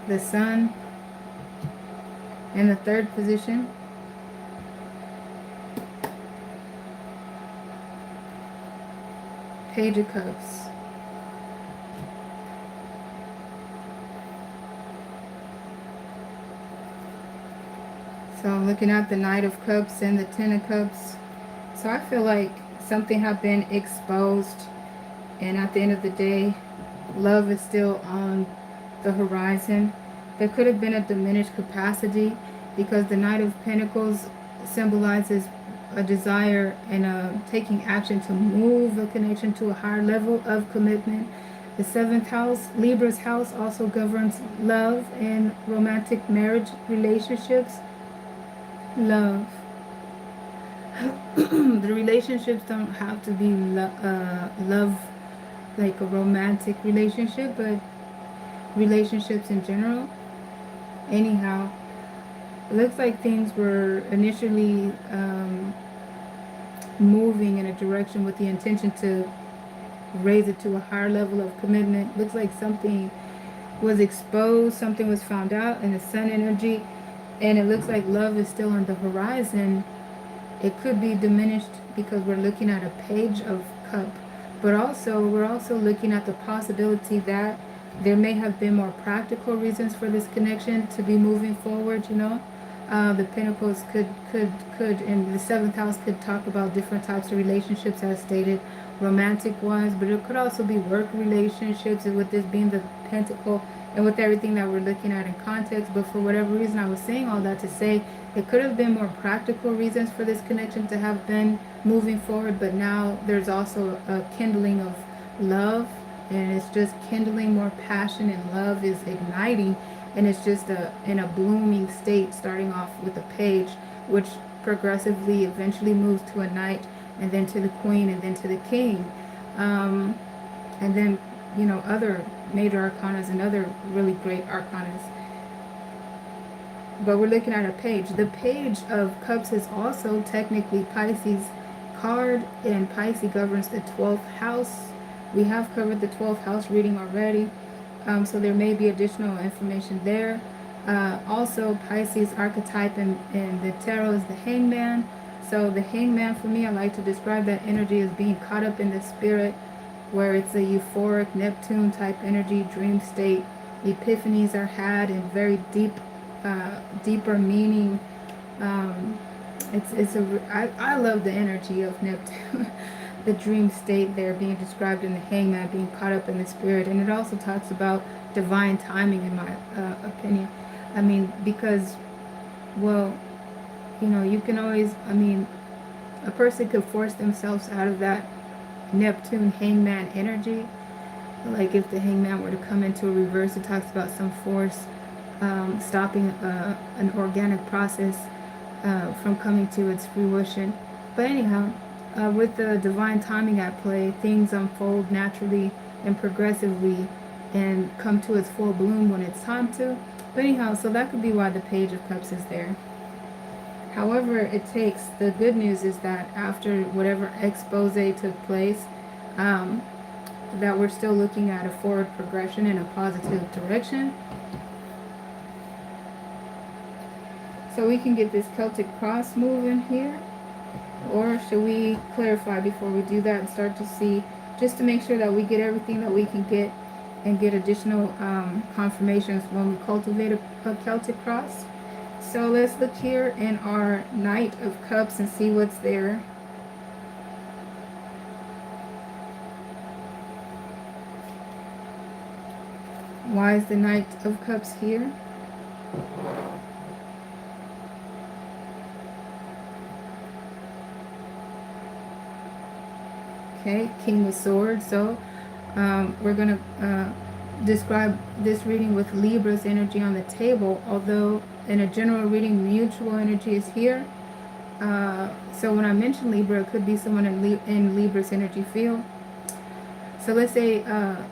The Sun in the third position. Page of Cups. So I'm looking at the Knight of Cups and the Ten of Cups. So I feel like something have been exposed, and at the end of the day, love is still on the horizon. There could have been a diminished capacity because the Knight of Pentacles symbolizes a desire and taking action to move a connection to a higher level of commitment. The 7th house, Libra's house, also governs love and romantic marriage relationships. Love. The relationships don't have to be love, like a romantic relationship, but relationships in general. Anyhow, it looks like things were initially moving in a direction with the intention to raise it to a higher level of commitment. Looks like something was exposed, something was found out in the Sun energy, and it looks like love is still on the horizon. It could be diminished because we're looking at a Page of Cup, but also we're also looking at the possibility that there may have been more practical reasons for this connection to be moving forward. The Pentacles could, and the 7th house could talk about different types of relationships, as stated, romantic ones, but it could also be work relationships, and with this being the Pentacle, and with everything that we're looking at in context. But for whatever reason, I was saying all that to say it could have been more practical reasons for this connection to have been moving forward, but now there's also a kindling of love, and it's just kindling more passion, and love is igniting, and it's just in a blooming state, starting off with a Page, which progressively eventually moves to a Knight, and then to the Queen, and then to the King, and then other major arcanas and other really great arcanas. But we're looking at a Page. The Page of Cups is also technically Pisces card, and Pisces governs the 12th house. We have covered the 12th house reading already, so there may be additional information there. Also, Pisces archetype in the tarot is the Hangman. So the Hangman, for me, I like to describe that energy as being caught up in the spirit, where it's a euphoric Neptune type energy, dream state. Epiphanies are had in very deeper meaning. I love the energy of Neptune. The dream state there being described in the Hangman, being caught up in the spirit, and it also talks about divine timing, in my opinion. I mean, because, well, you can always, a person could force themselves out of that Neptune Hangman energy. Like if the Hangman were to come into a reverse, it talks about some force stopping an organic process from coming to its fruition. But anyhow, with the divine timing at play, things unfold naturally and progressively and come to its full bloom when it's time to. But anyhow, so that could be why the Page of Cups is there. However, the good news is that after whatever expose took place, that we're still looking at a forward progression in a positive direction. So we can get this Celtic cross moving here. Or should we clarify before we do that and start to see, just to make sure that we get everything that we can get and get additional confirmations when we cultivate a Celtic cross? So let's look here in our Knight of Cups and see what's there. Why is the Knight of Cups here? Okay, King of Swords. So we're going to describe this reading with Libra's energy on the table, although in a general reading, mutual energy is here. So when I mention Libra, it could be someone in Libra's energy field. So let's say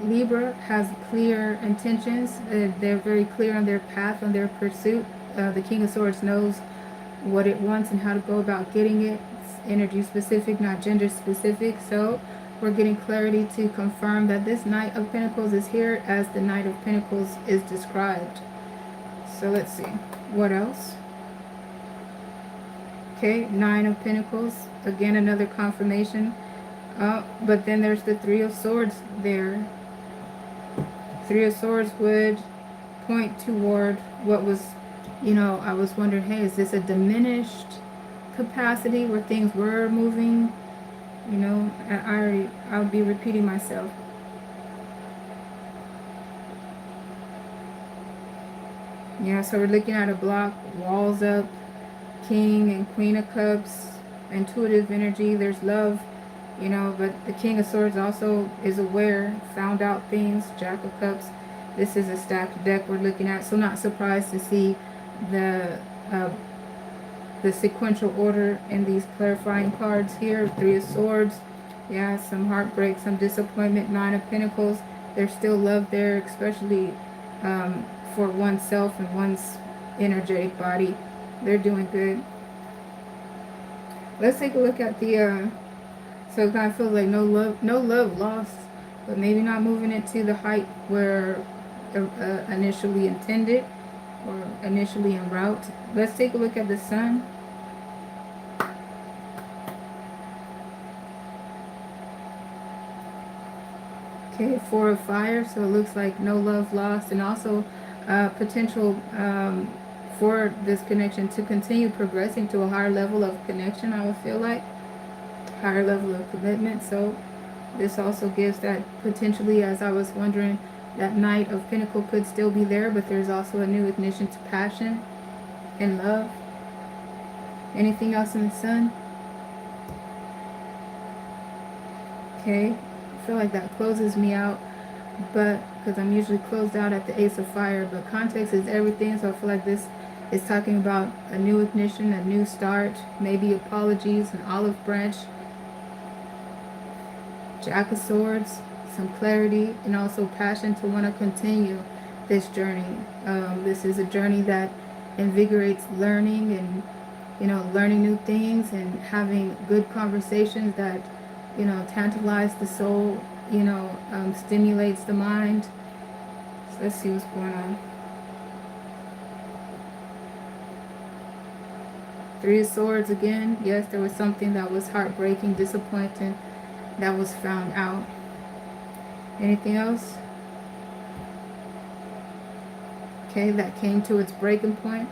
Libra has clear intentions. They're very clear on their path, on their pursuit. The King of Swords knows what it wants and how to go about getting it. It's energy specific, not gender specific. So we're getting clarity to confirm that this Knight of Pentacles is here as the Knight of Pentacles is described. So let's see. What else? Okay, Nine of Pentacles. Again, another confirmation. But then there's the Three of Swords there. Three of Swords would point toward what was, I was wondering, hey, is this a diminished capacity where things were moving? I'll be repeating myself. Yeah, so we're looking at a block, walls up, King and Queen of Cups, intuitive energy, there's love, but the King of Swords also is aware, found out things, Jack of Cups. This is a stacked deck we're looking at, so not surprised to see the sequential order in these clarifying cards here. Three of Swords, yeah, some heartbreak, some disappointment. Nine of Pentacles, there's still love there, especially for oneself and one's energetic body. They're doing good. Let's take a look at the so it kind of feels like no love lost, but maybe not moving it to the height where initially intended or initially en route. Let's take a look at the Sun. Okay, Four of Fire, so it looks like no love lost, and also potential for this connection to continue progressing to a higher level of connection. I would feel like higher level of commitment. So this also gives that potentially, as I was wondering, that Knight of Pentacles could still be there, but there's also a new ignition to passion and love. Anything else in the Sun? Okay, I feel like that closes me out, but because I'm usually closed out at the Ace of Fire, but context is everything, so I feel like this is talking about a new ignition, a new start, maybe apologies, an olive branch. Jack of Swords, some clarity, and also passion to want to continue this journey. This is a journey that invigorates learning and, learning new things and having good conversations that, tantalize the soul, stimulates the mind. So let's see what's going on. Three of Swords again. Yes, there was something that was heartbreaking, disappointing, that was found out. Anything else? Okay, that came to its breaking point.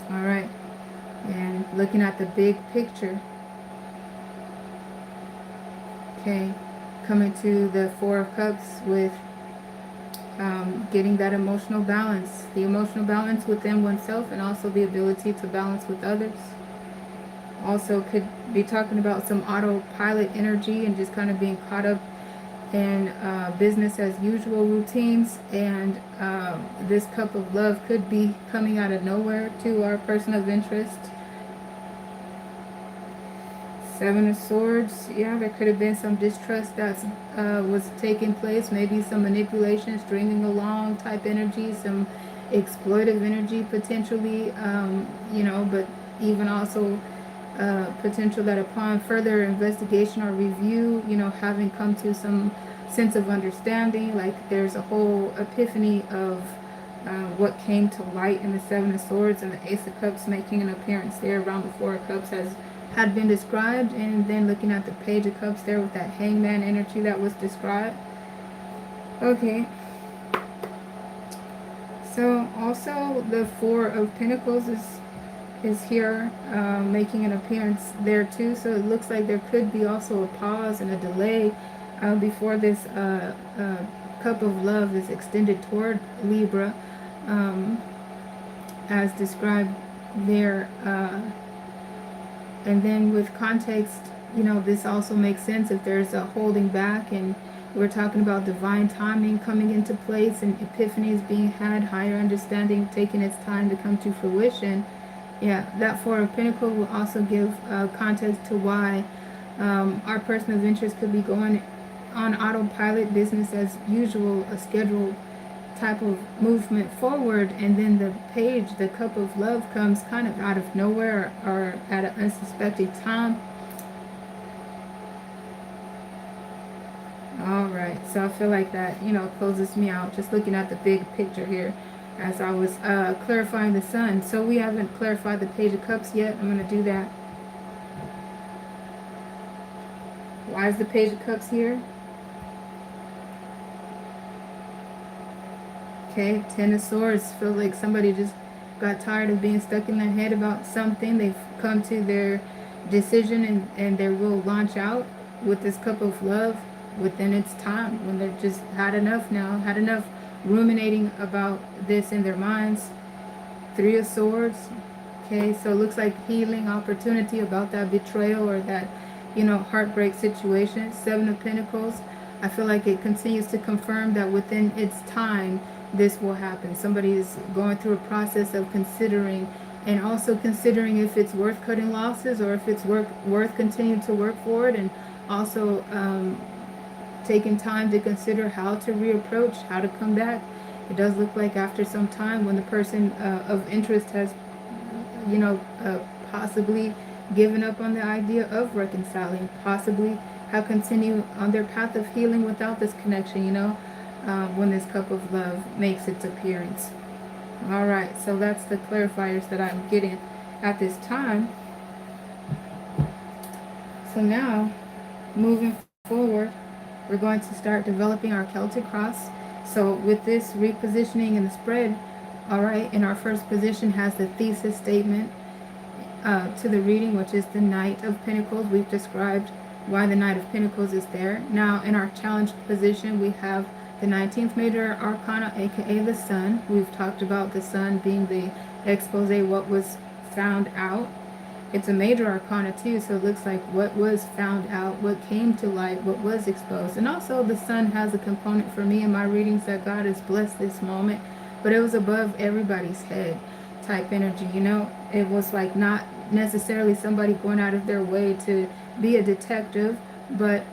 All right, and looking at the big picture. Okay, coming to the Four of Cups with getting that emotional balance. The emotional balance within oneself and also the ability to balance with others. Also could be talking about some autopilot energy and just kind of being caught up in business as usual routines, and this cup of love could be coming out of nowhere to our person of interest. Seven of Swords, yeah, there could have been some distrust that was taking place, maybe some manipulation, stringing along type energy, some exploitive energy potentially, but even also potential that upon further investigation or review, having come to some sense of understanding, like there's a whole epiphany of what came to light in the Seven of Swords, and the Ace of Cups making an appearance there around the Four of Cups as had been described, and then looking at the Page of Cups there with that Hangman energy that was described. Okay. So also the Four of Pentacles is here making an appearance there too, so it looks like there could be also a pause and a delay before this cup of love is extended toward Libra, um, as described there. And then with context, this also makes sense if there's a holding back, and we're talking about divine timing coming into place and epiphanies being had, higher understanding taking its time to come to fruition. Yeah, that Four of Pentacles will also give context to why our person of interest could be going on autopilot, business as usual, a scheduled type of movement forward, and then the page, the cup of love, comes kind of out of nowhere or at an unsuspected time. All right, so I feel like that, closes me out, just looking at the big picture here as I was clarifying the sun. So we haven't clarified the Page of Cups yet. I'm going to do that. Why is the Page of Cups here? Okay, Ten of Swords. Feels like somebody just got tired of being stuck in their head about something. They've come to their decision and they will launch out with this cup of love within its time, when they've just had enough now, had enough ruminating about this in their minds. Three of Swords. Okay, so it looks like healing opportunity about that betrayal or that, heartbreak situation. Seven of Pentacles. I feel like it continues to confirm that within its time, this will happen. Somebody is going through a process of considering, and also considering if it's worth cutting losses or if it's worth continuing to work forward, and also taking time to consider how to reapproach, how to come back. It does look like after some time, when the person of interest has, possibly given up on the idea of reconciling, possibly have continued on their path of healing without this connection, when this cup of love makes its appearance. All right, so that's the clarifiers that I'm getting at this time. So now, moving forward, we're going to start developing our Celtic cross. So with this repositioning in the spread, all right, in our first position has the thesis statement to the reading, which is the Knight of Pentacles. We've described why the Knight of Pentacles is there. Now in our challenge position, we have the 19th major arcana, aka the Sun. We've talked about the Sun being the expose, what was found out. It's a major arcana too, so it looks like what was found out, what came to light, what was exposed. And also the Sun has a component for me in my readings that God has blessed this moment, but it was above everybody's head type energy. It was like not necessarily somebody going out of their way to be a detective, but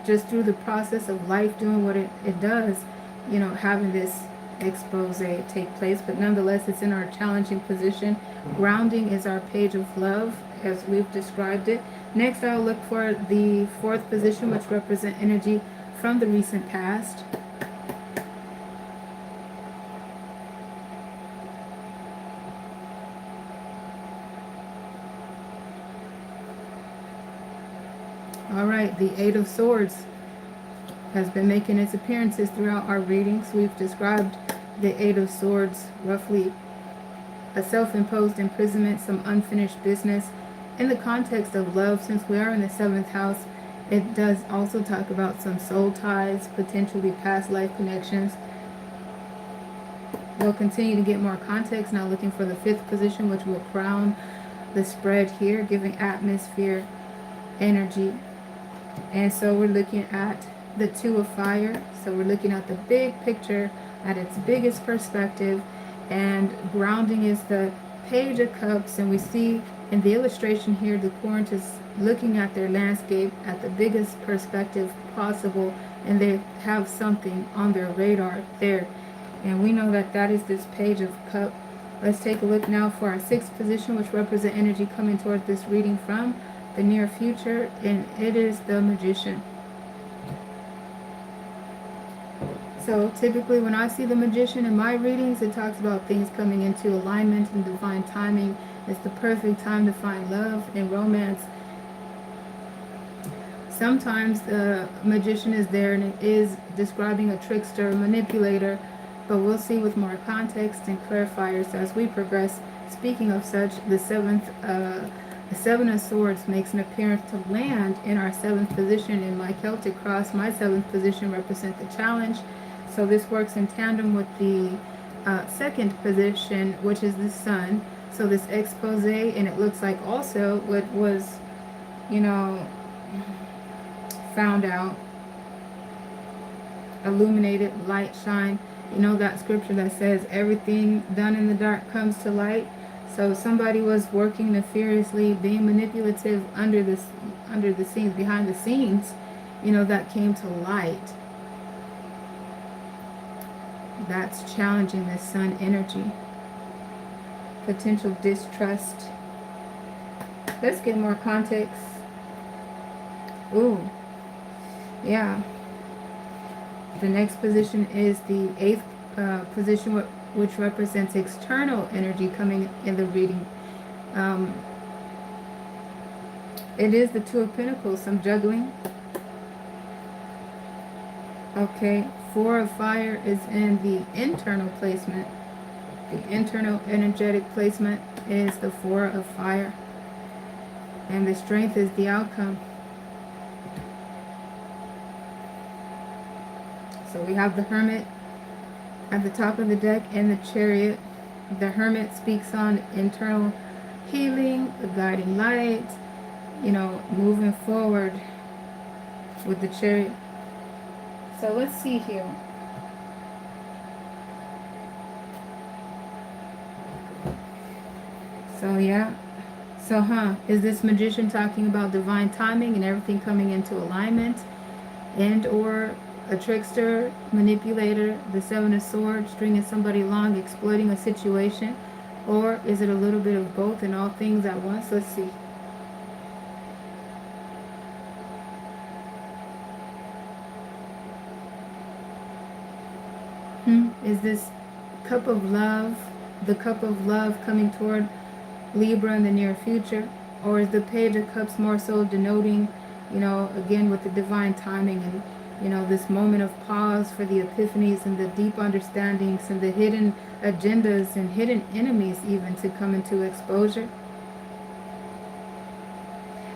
just through the process of life doing what it does, having this expose take place. But nonetheless, it's in our challenging position. Grounding is our Page of Love, as we've described it. Next, I'll look for the fourth position, which represent energy from the recent past. All right, the Eight of Swords has been making its appearances throughout our readings. We've described the Eight of Swords, roughly a self-imposed imprisonment, some unfinished business. In the context of love, since we are in the 7th house, it does also talk about some soul ties, potentially past life connections. We'll continue to get more context. Now looking for the 5th position, which will crown the spread here, giving atmosphere, energy. And so we're looking at the Two of Fire. So we're looking at the big picture at its biggest perspective, and grounding is the Page of Cups. And we see in the illustration here, the Courant is looking at their landscape at the biggest perspective possible, and they have something on their radar there. And we know that that is this Page of Cup. Let's take a look now for our 6th position, which represents energy coming toward this reading from the near future, and it is the Magician. So typically when I see the Magician in my readings, it talks about things coming into alignment and divine timing. It's the perfect time to find love and romance. Sometimes the Magician is there and it is describing a trickster, a manipulator, but we'll see with more context and clarifiers as we progress. Speaking of such, the 7th The Seven of Swords makes an appearance to land in our 7th position. In my Celtic cross, my 7th position represents the challenge. So this works in tandem with the 2nd position, which is the Sun. So this expose, and it looks like also what was, you know, found out, illuminated, light shine. You know that scripture that says everything done in the dark comes to light. So somebody was working nefariously, being manipulative under the scenes, behind the scenes, you know, that came to light. That's challenging this Sun energy. Potential distrust. Let's get more context. Ooh, yeah. The next position is the 8th position, which represents external energy coming in the reading. It is the Two of Pentacles, some juggling. Okay, Four of Fire is in the internal placement. The internal energetic placement is the Four of Fire. And the Strength is the outcome. So we have the Hermit at the top of the deck and the Chariot. The Hermit speaks on internal healing, the guiding light, you know, moving forward with the Chariot. So let's see here. So yeah. So is this Magician talking about divine timing and everything coming into alignment? And or a trickster, manipulator, the Seven of Swords, stringing somebody along, exploiting a situation? Or is it a little bit of both and all things at once? Let's see. Is this cup of love, the cup of love coming toward Libra in the near future? Or is the Page of Cups more so denoting, you know, again with the divine timing and, you know, this moment of pause for the epiphanies and the deep understandings and the hidden agendas and hidden enemies even to come into exposure?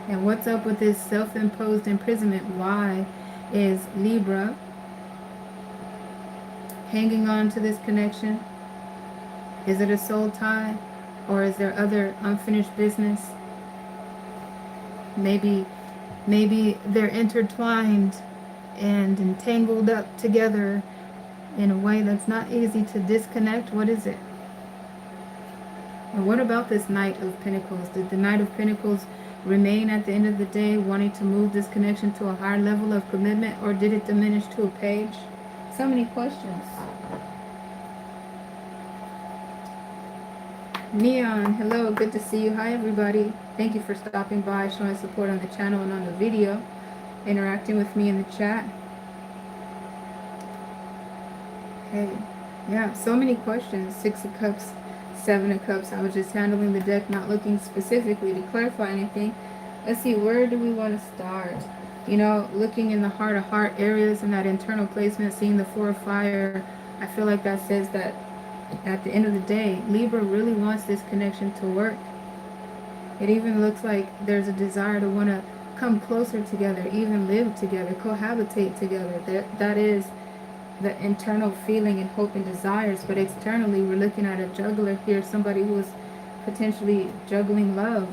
And what's up with this self-imposed imprisonment? Why is Libra hanging on to this connection? Is it a soul tie? Or is there other unfinished business? Maybe they're intertwined and entangled up together in a way that's not easy to disconnect. What is it? And what about this Knight of Pentacles? Did the Knight of Pentacles remain at the end of the day wanting to move this connection to a higher level of commitment, or did it diminish to a page? So many questions. Neon, hello, good to see you. Hi everybody. Thank you for stopping by, showing support on the channel and on the video, interacting with me in the chat. Okay, yeah, so many questions. 6 of Cups, 7 of Cups. I was just handling the deck, not looking specifically to clarify anything. Let's see, where do we want to start? You know, looking in the heart of heart areas and that internal placement, seeing the Four of Fire, I feel like that says that at the end of the day, Libra really wants this connection to work. It even looks like there's a desire to want to come closer together, even live together, cohabitate together. That is the internal feeling and hope and desires. But externally, we're looking at a juggler here, somebody who is potentially juggling love.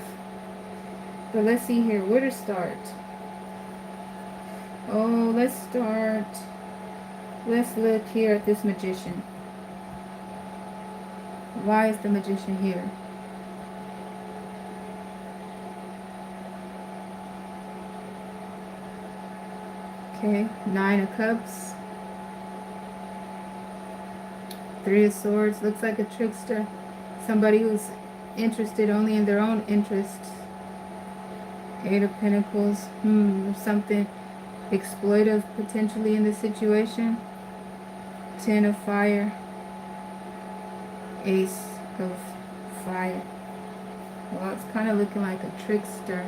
But let's see here, where to start? Oh, let's look here at this Magician. Why is the Magician here? Okay, 9 of Cups. 3 of Swords. Looks like a trickster. Somebody who's interested only in their own interests. 8 of Pentacles. Something exploitive potentially in this situation. 10 of Fire. Ace of Fire. Well, it's kind of looking like a trickster.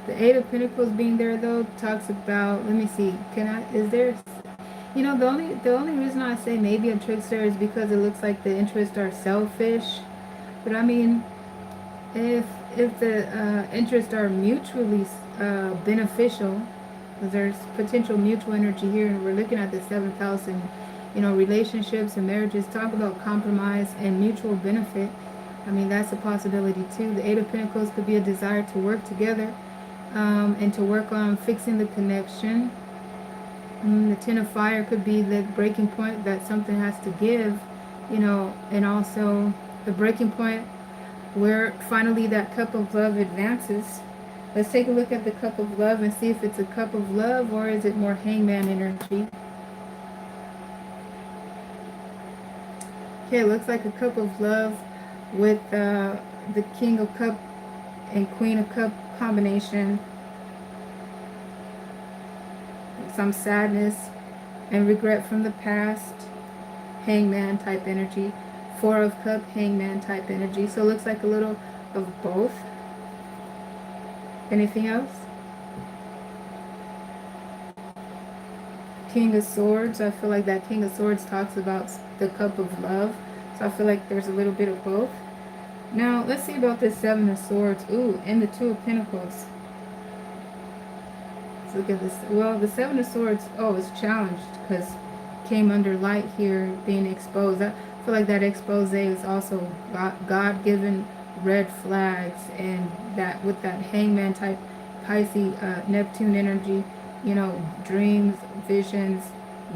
The 8 of Pentacles being there though talks about, let me see, is there, you know, the only reason I say maybe a trickster is because it looks like the interests are selfish. But I mean, if interests are mutually beneficial, because there's potential mutual energy here, and we're looking at the seventh house, and relationships and marriages talk about compromise and mutual benefit. I mean, that's a possibility too. The Eight of Pentacles could be a desire to work together, and to work on fixing the connection. The Ten of Fire could be the breaking point, that something has to give, and also the breaking point where finally that cup of love advances. Let's take a look at the cup of love and see if it's a cup of love or is it more hangman energy. Okay, it looks like a cup of love with the King of Cup and Queen of Cup combination. Some sadness and regret from the past. Hangman type energy. Four of Cup, Hangman type energy. So it looks like a little of both. Anything else? King of Swords. I feel like that King of Swords talks about the cup of love. So I feel like there's a little bit of both. Now, let's see about this Seven of Swords. Ooh, and the Two of Pentacles. Let's look at this. Well, the Seven of Swords, it's challenged because came under light here, being exposed. I feel like that expose is also God-given red flags, and that with that hangman type Pisces, Neptune energy, dreams, visions,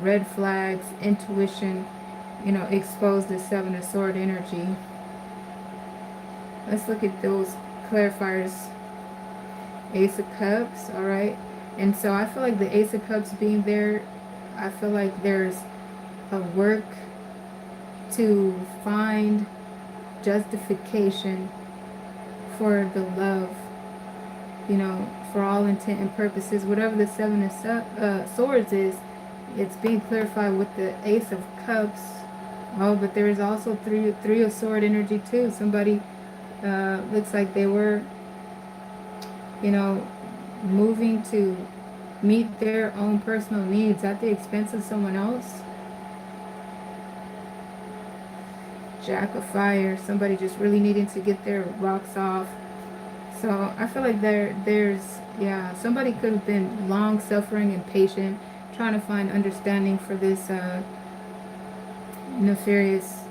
red flags, intuition, expose the Seven of Sword energy. Let's look at those clarifiers. Ace of Cups, all right. And so I feel like the Ace of Cups being there, I feel like there's a work to find justification for the love, for all intent and purposes. Whatever the Seven of Swords is, it's being clarified with the Ace of Cups. Oh, but there is also three of Sword energy too. Somebody looks like they were, moving to meet their own personal needs at the expense of someone else. Jack of Fire, somebody just really needing to get their rocks off. So I feel like there's somebody could have been long suffering and patient, trying to find understanding for this nefarious,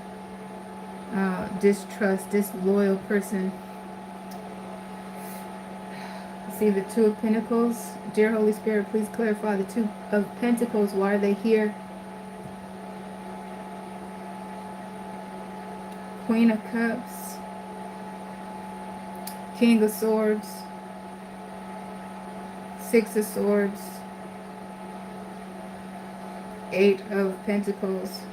distrust, disloyal person. See the Two of Pentacles. Dear Holy Spirit, please clarify the Two of Pentacles. Why are they here? Queen of Cups. King of Swords. Six of Swords. Eight of Pentacles.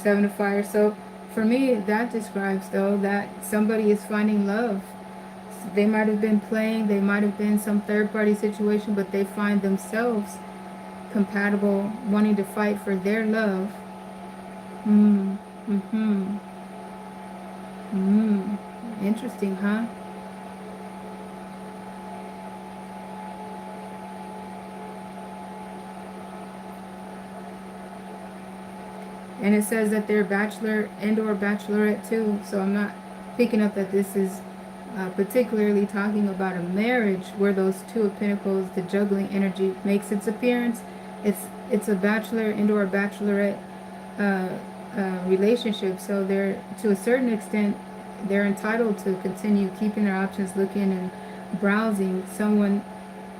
Seven of Fire. So for me, that describes, though, that somebody is finding love. They might have been playing, they might have been some third-party situation, but they find themselves compatible, wanting to fight for their love. Interesting, huh? And it says that they're bachelor and or bachelorette too. So I'm not picking up that this is particularly talking about a marriage where those Two of Pentacles, the juggling energy, makes its appearance. It's a bachelor and or bachelorette relationship. So they're, to a certain extent, they're entitled to continue keeping their options, looking and browsing. Someone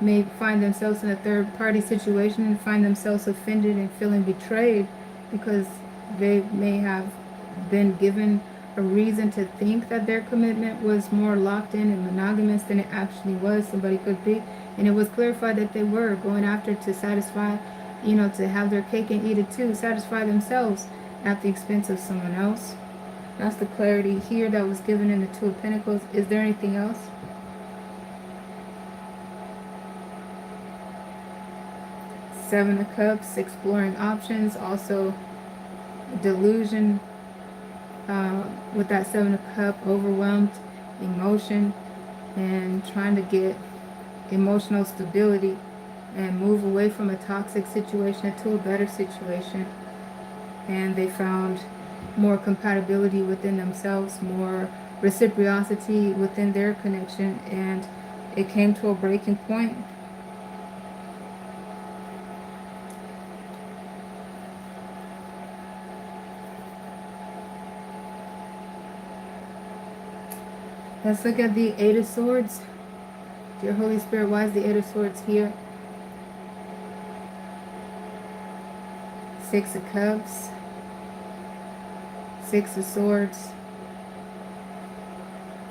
may find themselves in a third-party situation and find themselves offended and feeling betrayed because they may have been given a reason to think that their commitment was more locked in and monogamous than it actually was. Somebody could be, and it was clarified that they were going after to satisfy, to have their cake and eat it too, satisfy themselves at the expense of someone else. That's the clarity here that was given in the Two of Pentacles. Is there anything else? Seven of Cups, exploring options, also delusion. With that Seven of Cups, overwhelmed emotion and trying to get emotional stability and move away from a toxic situation to a better situation. And they found more compatibility within themselves, more reciprocity within their connection, and it came to a breaking point. Let's look at the Eight of Swords. Dear Holy Spirit, why is the Eight of Swords here? Six of Cups, Six of Swords,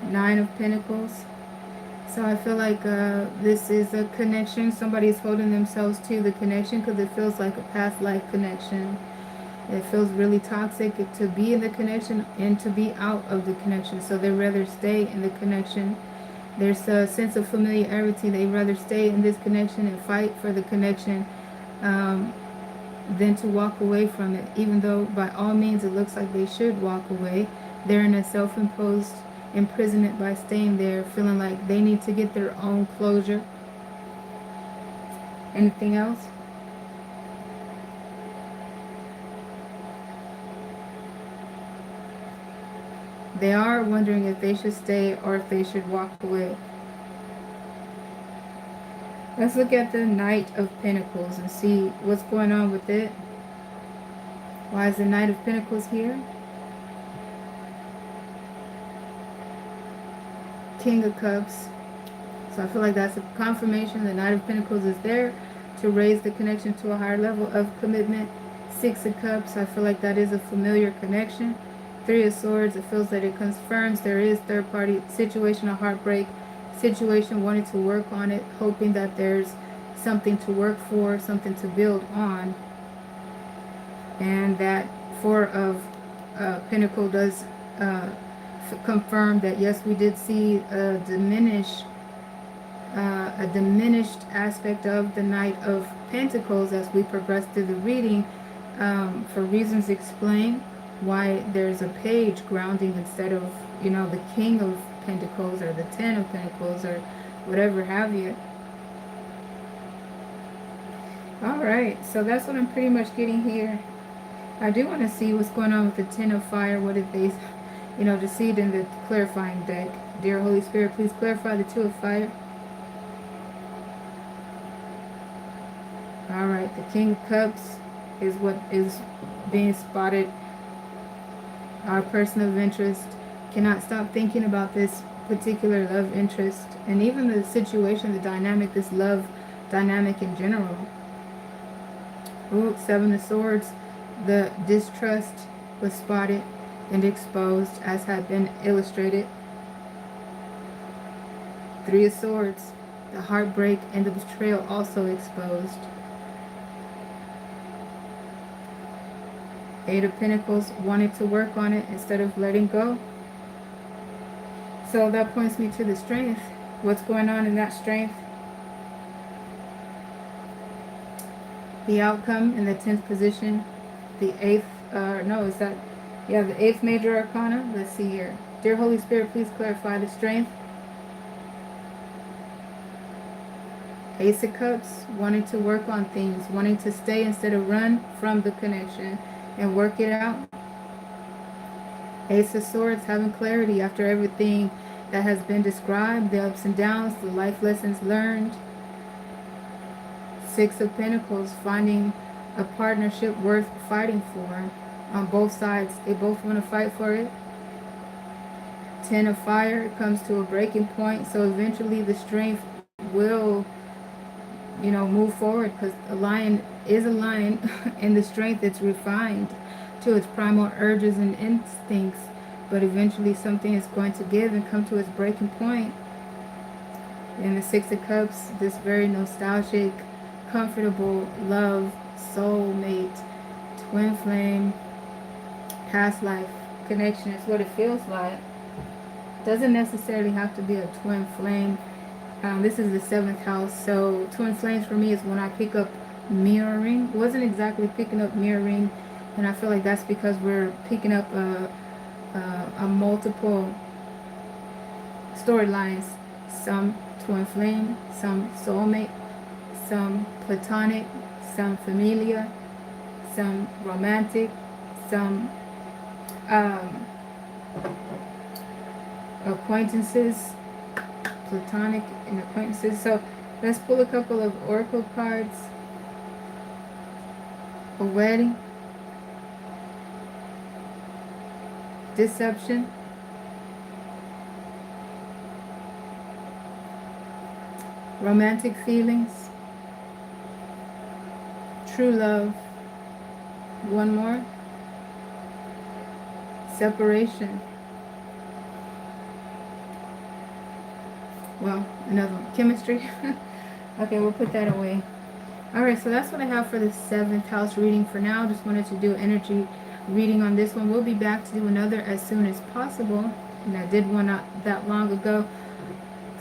Nine of Pentacles. So I feel like this is a connection. Somebody's holding themselves to the connection because it feels like a past life connection. It feels really toxic to be in the connection and to be out of the connection. So they'd rather stay in the connection. There's a sense of familiarity. They'd rather stay in this connection and fight for the connection than to walk away from it. Even though by all means it looks like they should walk away, they're in a self-imposed imprisonment by staying there, feeling like they need to get their own closure. Anything else? They are wondering if they should stay or if they should walk away. Let's look at the Knight of Pentacles and see what's going on with it. Why is the Knight of Pentacles here? King of Cups. So I feel like that's a confirmation. The Knight of Pentacles is there to raise the connection to a higher level of commitment. Six of Cups, I feel like that is a familiar connection. Three of Swords, it feels that it confirms there is third party situation, a heartbreak situation, wanting to work on it, hoping that there's something to work for, something to build on. And that Four of Pentacle does confirm that yes, we did see a diminished aspect of the Knight of Pentacles as we progress through the reading, for reasons explained why there's a page grounding instead of, you know, the King of Pentacles or the Ten of Pentacles or whatever have you. Alright, so that's what I'm pretty much getting here. I do want to see what's going on with the Ten of Fire. What did they, you know, just see it in the clarifying deck. Dear Holy Spirit, please clarify the Two of Fire. Alright, the King of Cups is what is being spotted. Our person of interest cannot stop thinking about this particular love interest and even the situation, the dynamic, this love dynamic in general. Ooh, Seven of Swords. The distrust was spotted and exposed as had been illustrated. Three of Swords. The heartbreak and the betrayal also exposed. Eight of Pentacles, wanted to work on it instead of letting go. So that points me to the strength. What's going on in that strength? The outcome in the 10th position. The 8th, no, is that, yeah, the 8th major arcana. Let's see here. Dear Holy Spirit, please clarify the strength. Ace of Cups, wanting to work on things, wanting to stay instead of run from the connection and work it out. Ace of Swords, having clarity after everything that has been described, the ups and downs, the life lessons learned. Six of Pentacles, finding a partnership worth fighting for on both sides. They both want to fight for it. Ten of Fire, it comes to a breaking point, so eventually the strength will, you know, move forward, because a lion is a lion and the strength, it's refined to its primal urges and instincts, but eventually something is going to give and come to its breaking point. In the Six of Cups, this very nostalgic, comfortable love, soulmate, twin flame, past life connection is what it feels like. Doesn't necessarily have to be a twin flame. This is the 7th house, so twin flames for me is when I pick up mirroring. It wasn't exactly picking up mirroring, and I feel like that's because we're picking up a multiple storylines. Some twin flame, some soulmate, some platonic, some familiar, some romantic, some acquaintances, platonic and acquaintances. So let's pull a couple of oracle cards. A wedding, deception, romantic feelings, true love. One more, separation. Well, another one, chemistry. Okay, we'll put that away. Alright, so that's what I have for the 7th house reading for now. Just wanted to do energy reading on this one. We'll be back to do another as soon as possible. And I did one not that long ago,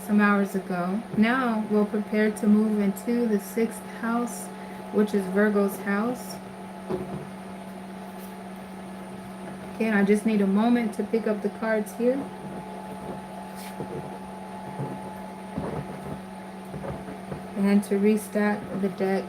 some hours ago. Now we'll prepare to move into the 6th house, which is Virgo's house. Okay, and I just need a moment to pick up the cards here. And to restack the deck.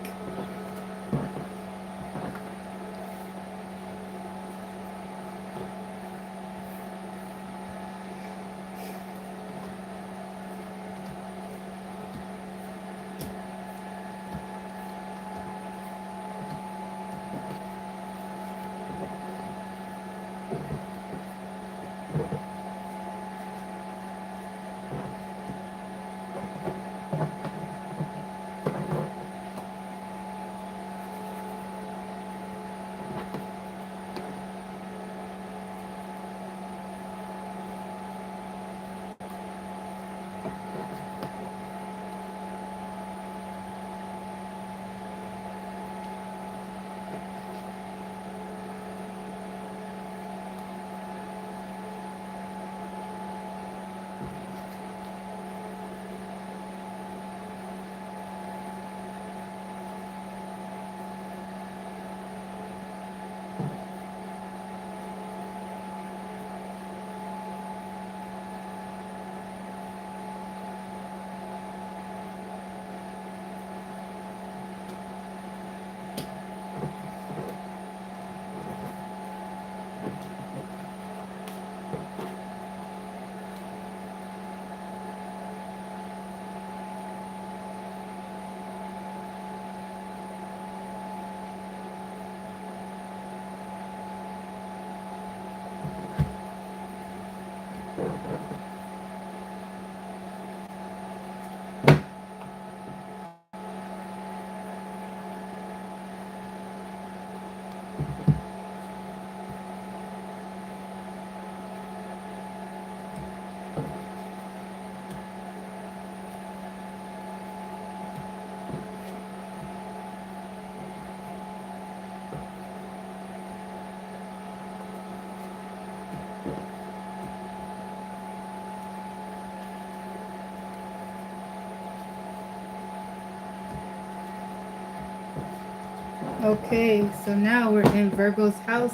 Okay, so now we're in Virgo's house,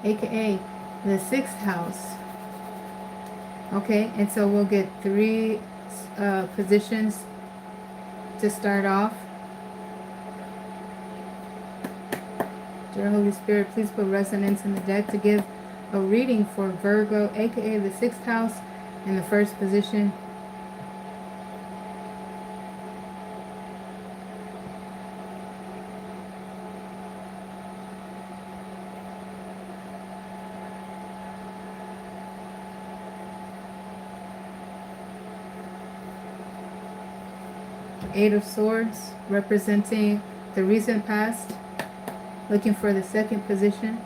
aka the 6th house. Okay, and so we'll get 3 positions to start off. Dear Holy Spirit, please put resonance in the deck to give a reading for Virgo, aka the 6th house, in the first position. Eight of Swords, representing the recent past, looking for the 2nd position.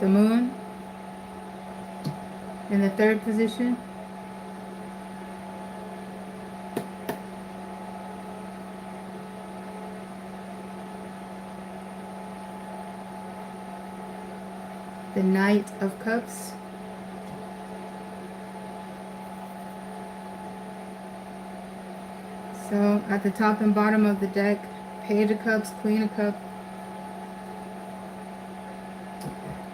The Moon in the 3rd position. The Knight of Cups. So at the top and bottom of the deck, Page of Cups, Queen of Cups.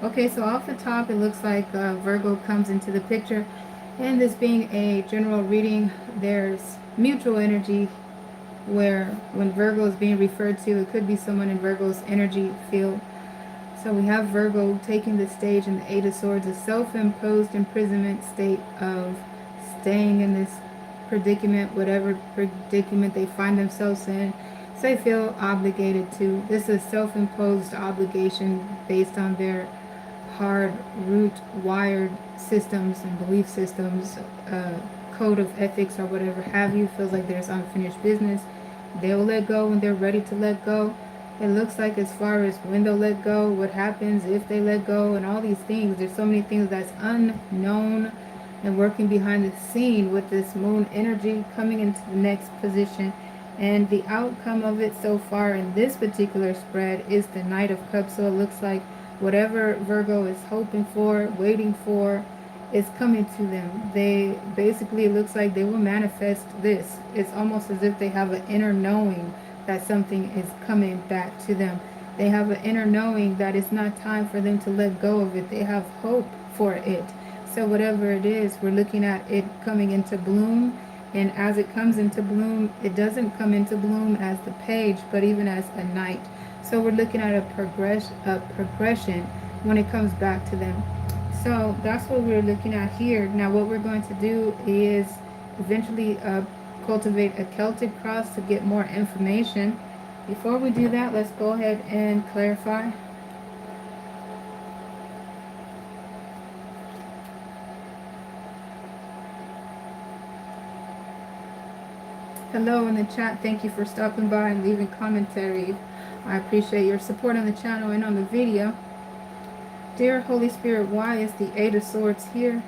Okay, so off the top, it looks like Virgo comes into the picture. And this being a general reading, there's mutual energy where when Virgo is being referred to, it could be someone in Virgo's energy field. So we have Virgo taking the stage in the Eight of Swords, a self-imposed imprisonment state of staying in this predicament, whatever predicament they find themselves in. So they feel obligated to. This is a self-imposed obligation based on their hard root wired systems and belief systems, code of ethics or whatever have you. Feels like there's unfinished business. They'll let go when they're ready to let go. It looks like as far as when they'll let go, what happens if they let go, and all these things, there's so many things that's unknown and working behind the scene with this moon energy coming into the next position. And the outcome of it so far in this particular spread is the Knight of Cups. So it looks like whatever Virgo is hoping for, waiting for, is coming to them. They basically, it looks like they will manifest this. It's almost as if they have an inner knowing that something is coming back to them. They have an inner knowing that it's not time for them to let go of it. They have hope for it. So whatever it is, we're looking at it coming into bloom. And as it comes into bloom, it doesn't come into bloom as the page, but even as a knight. So we're looking at a progression when it comes back to them. So that's what we're looking at here. Now what we're going to do is eventually cultivate a Celtic cross to get more information. Before we do that, let's go ahead and clarify. Hello in the chat. Thank you for stopping by and leaving commentary. I appreciate your support on the channel and on the video. Dear Holy Spirit, why is the Eight of Swords here?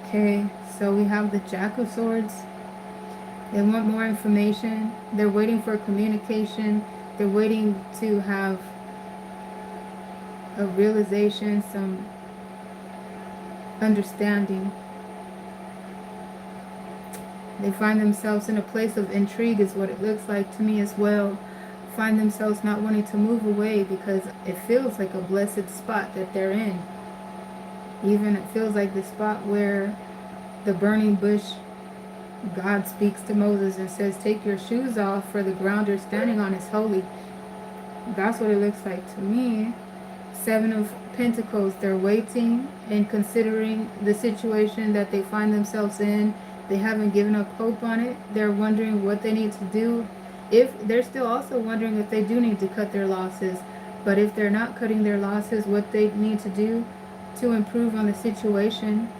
Okay, so we have the Jack of Swords. They want more information. They're waiting for communication. They're waiting to have a realization, some understanding. They find themselves in a place of intrigue is what it looks like to me as well. Find themselves not wanting to move away because it feels like a blessed spot that they're in. Even it feels like the spot where the burning bush, God speaks to Moses and says, take your shoes off for the ground you're standing on is holy. That's what it looks like to me. Seven of Pentacles, they're waiting and considering the situation that they find themselves in. They haven't given up hope on it. They're wondering what they need to do. If they're still also wondering if they do need to cut their losses. But if they're not cutting their losses, what they need to do to improve on the situation.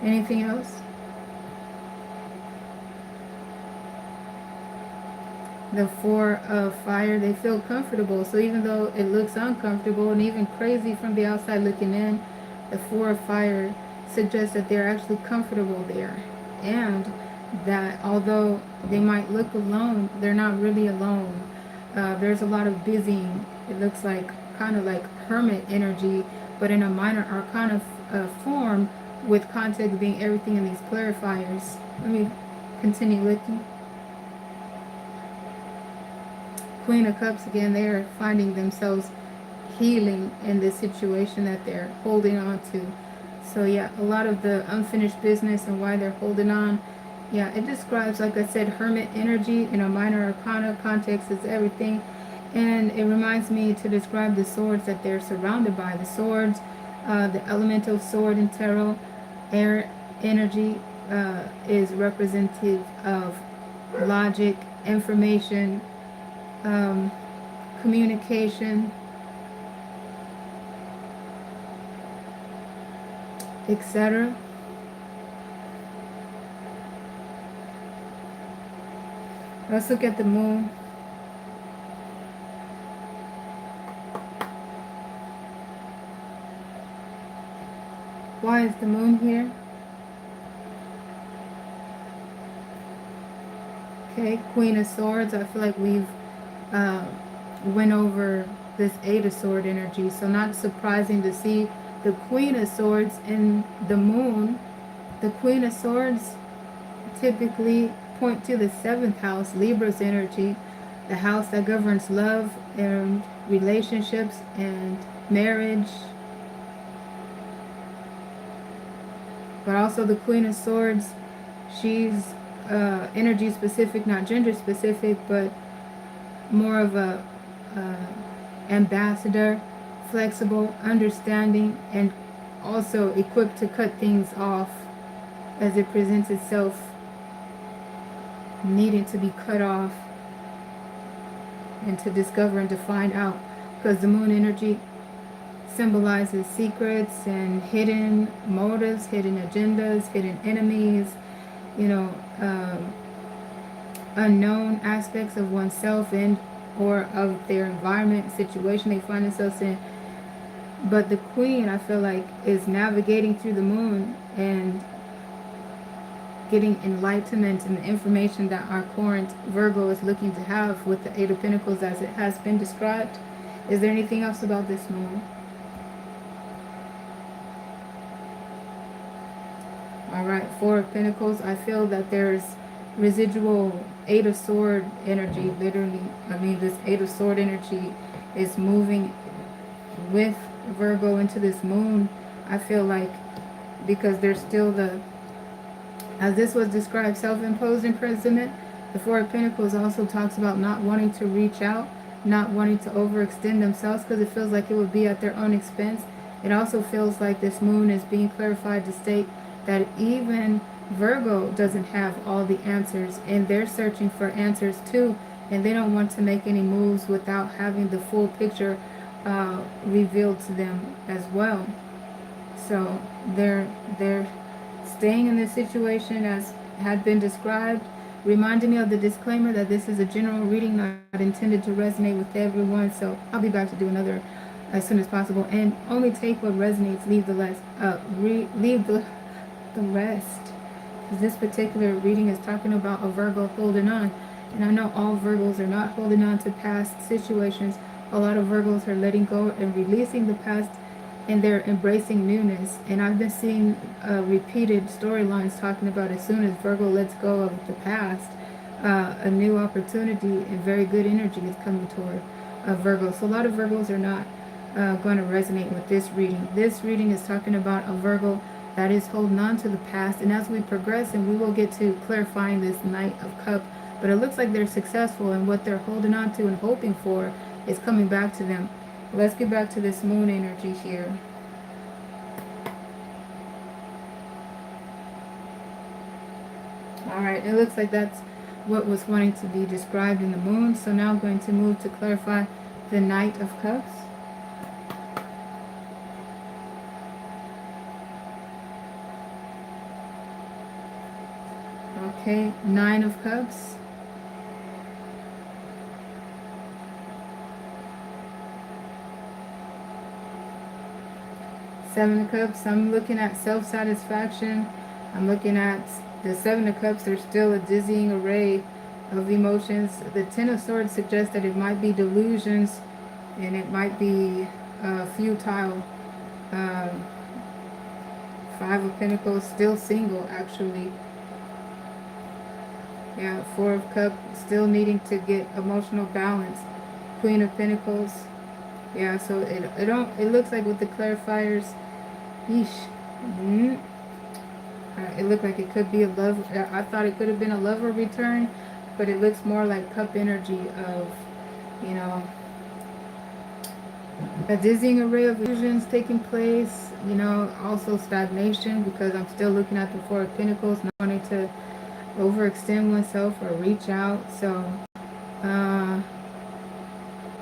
Anything else? The Four of Fire, they feel comfortable. So even though it looks uncomfortable and even crazy from the outside looking in, the Four of Fire suggests that they're actually comfortable there. And that although they might look alone, they're not really alone. There's a lot of busying. It looks like kind of like hermit energy, but in a minor arcana form, with context being everything in these clarifiers. Let me continue looking. Queen of Cups, again, they are finding themselves healing in this situation that they're holding on to. So yeah, a lot of the unfinished business and why they're holding on. Yeah, it describes, like I said, hermit energy in a minor arcana. Context is everything. And it reminds me to describe the swords that they're surrounded by. The swords, the elemental sword in tarot, air energy is representative of logic, information, communication, etc. Let's look at the moon. Why is the moon here? Okay, Queen of Swords. I feel like we've went over this Eight of Sword energy, so not surprising to see the Queen of Swords in the moon. The Queen of Swords typically point to the 7th house, Libra's energy. the house that governs love and relationships and marriage. But also the Queen of Swords, she's energy specific, not gender specific, but more of a ambassador, flexible, understanding, and also equipped to cut things off as it presents itself needing to be cut off, and to discover and to find out, because the moon energy symbolizes secrets and hidden motives, hidden agendas, hidden enemies, you know, unknown aspects of oneself and or of their environment, situation they find themselves in. But the Queen, I feel like, is navigating through the moon and getting enlightenment and the information that our current Virgo is looking to have with the Eight of Pentacles as it has been described. Is there anything else about this moon? All right, Four of Pentacles. I feel that there's residual Eight of Sword energy, literally. I mean, this Eight of Sword energy is moving with Virgo into this moon. I feel like, because there's still the, as this was described, self-imposed imprisonment. The Four of Pentacles also talks about not wanting to reach out, not wanting to overextend themselves, because it feels like it would be at their own expense. It also feels like this moon is being clarified to state that even Virgo doesn't have all the answers, and they're searching for answers too, and they don't want to make any moves without having the full picture revealed to them as well. So they're staying in this situation as had been described, reminding me of the disclaimer that this is a general reading, not intended to resonate with everyone. So I'll be back to do another as soon as possible, and only take what resonates, leave the rest. Leave the rest. This particular reading is talking about a Virgo holding on, and I know all Virgos are not holding on to past situations. A lot of Virgos are letting go and releasing the past, and they're embracing newness. And I've been seeing repeated storylines talking about as soon as Virgo lets go of the past, a new opportunity and very good energy is coming toward Virgo. So a lot of Virgos are not going to resonate with this reading. This reading is talking about a Virgo that is holding on to the past, and as we progress, and we will get to clarifying this Knight of Cups, but it looks like they're successful, and what they're holding on to and hoping for is coming back to them. Let's get back to this moon energy here. Alright, it looks like that's what was wanting to be described in the moon. So now I'm going to move to clarify the Knight of Cups. Okay, Nine of Cups. Seven of Cups. I'm looking at self-satisfaction. I'm looking at the Seven of Cups. There's still a dizzying array of emotions. The Ten of Swords suggests that it might be delusions, and it might be futile. Five of Pentacles, still single actually. Yeah, Four of Cups, still needing to get emotional balance. Queen of Pentacles. Yeah, so it looks like with the clarifiers, yeesh. It looked like it could be a love. I thought it could have been a lover return, but it looks more like cup energy of, you know, a dizzying array of illusions taking place. You know, also stagnation, because I'm still looking at the Four of Pentacles, not wanting to overextend oneself or reach out. So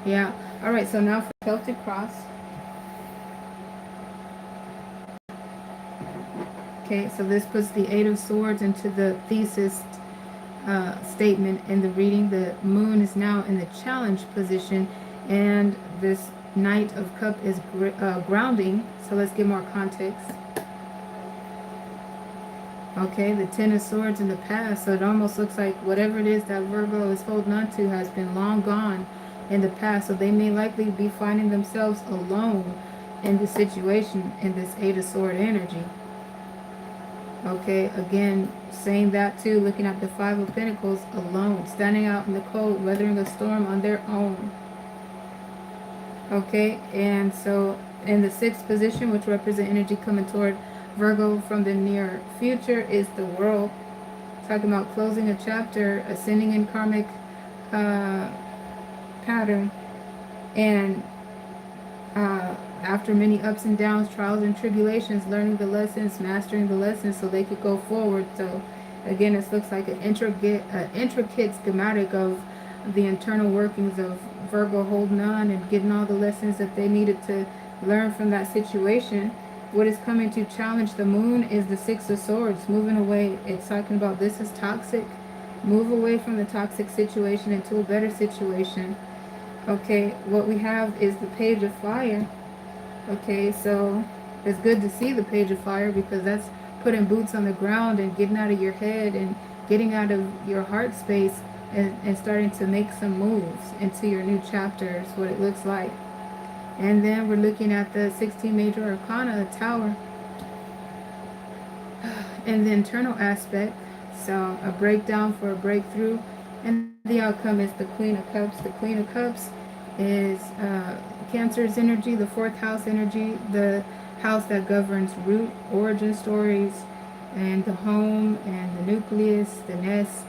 yeah. All right, so now for Celtic Cross. Okay, so this puts the Eight of Swords into the thesis statement in the reading. The moon is now in the challenge position, and this Knight of Cups is grounding. So let's get more context. Okay, the Ten of Swords in the past. So it almost looks like whatever it is that Virgo is holding on to has been long gone in the past. So they may likely be finding themselves alone in the situation in this Eight of Swords energy. Okay, again, saying that too, looking at the Five of Pentacles alone, standing out in the cold, weathering a storm on their own. Okay, and so in the sixth position, which represent energy coming toward Virgo from the near future, is the World. Talking about closing a chapter, ascending in karmic pattern, and after many ups and downs, trials and tribulations, learning the lessons, mastering the lessons so they could go forward. So again, this looks like an intricate schematic of the internal workings of Virgo holding on and getting all the lessons that they needed to learn from that situation. What is coming to challenge the moon is the Six of Swords, moving away. It's talking about this is toxic. Move away from the toxic situation into a better situation. Okay, what we have is the Page of Fire. Okay, so it's good to see the Page of Fire because that's putting boots on the ground and getting out of your head and getting out of your heart space and starting to make some moves into your new chapter is what it looks like. And then we're looking at the 16 major arcana, the Tower, and the internal aspect. So a breakdown for a breakthrough, and the outcome is the Queen of Cups. The Queen of Cups is Cancer's energy, the fourth house energy, the house that governs root, origin stories, and the home and the nucleus, the nest,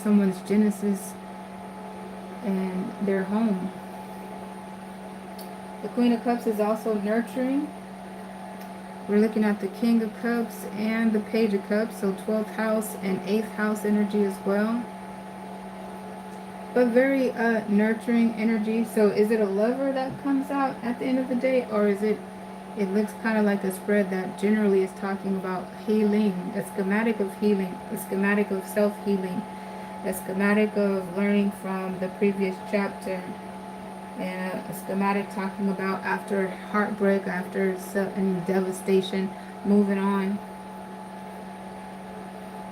someone's genesis, and their home. The Queen of Cups is also nurturing. We're looking at the King of Cups and the Page of Cups, so 12th house and 8th house energy as well. But very nurturing energy. So is it a lover that comes out at the end of the day, or is it looks kind of like a spread that generally is talking about healing, a schematic of healing, a schematic of self-healing, a schematic of learning from the previous chapter, and a schematic talking about after heartbreak, after sudden devastation, moving on.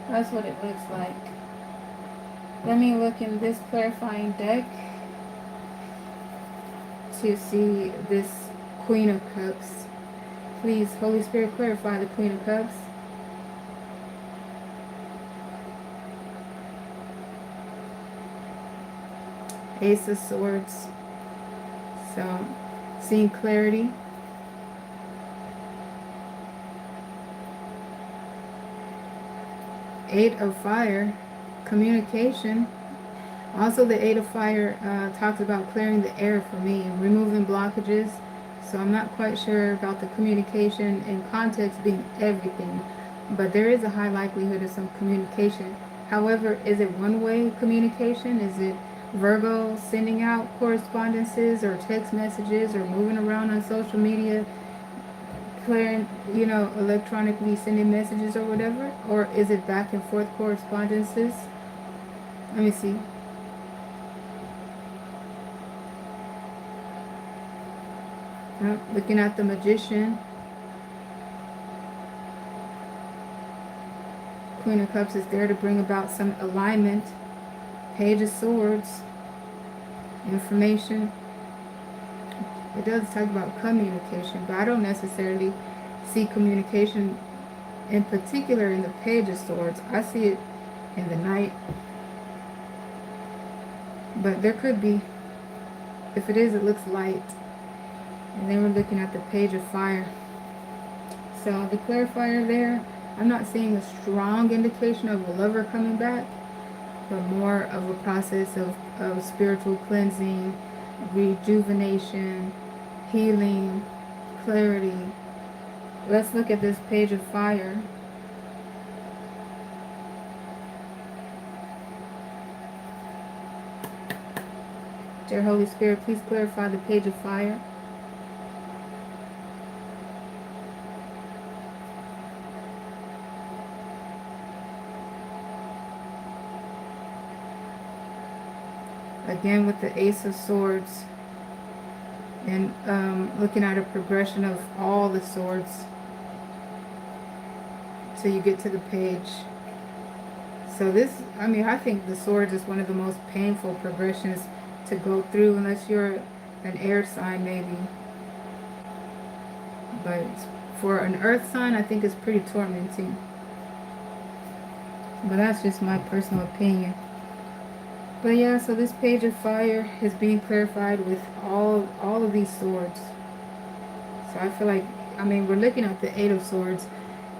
That's what it looks like. Let me look in this clarifying deck to see this Queen of Cups. Please, Holy Spirit, clarify the Queen of Cups. Ace of Swords. So, seeing clarity. Eight of Fire. Communication. Also, the Eight of Fire talks about clearing the air for me, removing blockages. So I'm not quite sure about the communication and context being everything, but there is a high likelihood of some communication. However, is it one-way communication? Is it Virgo sending out correspondences or text messages or moving around on social media, clearing, electronically sending messages or whatever? Or is it back and forth correspondences? Let me see. Looking at the Magician. Queen of Cups is there to bring about some alignment. Page of Swords. Information. It does talk about communication, but I don't necessarily see communication in particular in the Page of Swords. I see it in the Knight. But there could be. If it is, it looks light. And then we're looking at the Page of Fire. So the clarifier there, I'm not seeing a strong indication of a lover coming back, but more of a process of spiritual cleansing, rejuvenation, healing, clarity. Let's look at this Page of Fire. Dear Holy Spirit, please clarify the Page of Fire. Again with the Ace of Swords, and looking at a progression of all the swords till you get to the page. So this, I think the swords is one of the most painful progressions to go through, unless you're an air sign maybe. But For an earth sign, I think it's pretty tormenting. But that's just my personal opinion. But yeah, so this page of fire is being clarified with all of these swords. So I feel like, I mean, we're looking at the Eight of Swords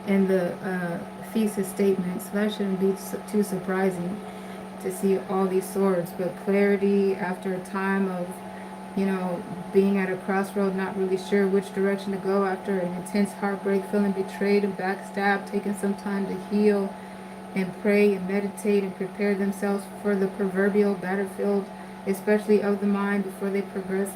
and the thesis statement, so that shouldn't be too surprising to see all these swords. But clarity after a time of, you know, being at a crossroad, not really sure which direction to go after an intense heartbreak, feeling betrayed and backstabbed, taking some time to heal and pray and meditate and prepare themselves for the proverbial battlefield, especially of the mind, before they progress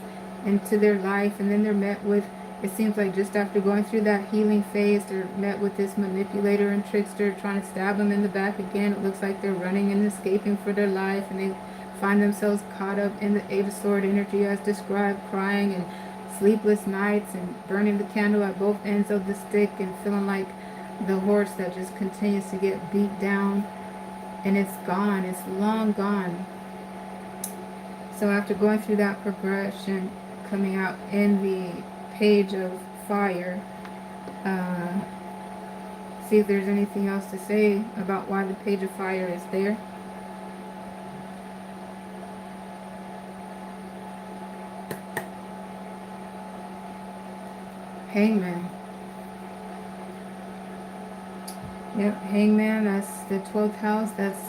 into their life. And then they're met with, it seems like just after going through that healing phase, they're met with this manipulator and trickster trying to stab them in the back again. It looks like they're running and escaping for their life, and they find themselves caught up in the Eight of Sword energy as described, crying and sleepless nights and burning the candle at both ends of the stick and feeling like the horse that just continues to get beat down, and it's gone, it's long gone. So after going through that progression, coming out in the page of fire, see if there's anything else to say about why the page of fire is there. Hangman. Yep, Hangman, that's the 12th house. That's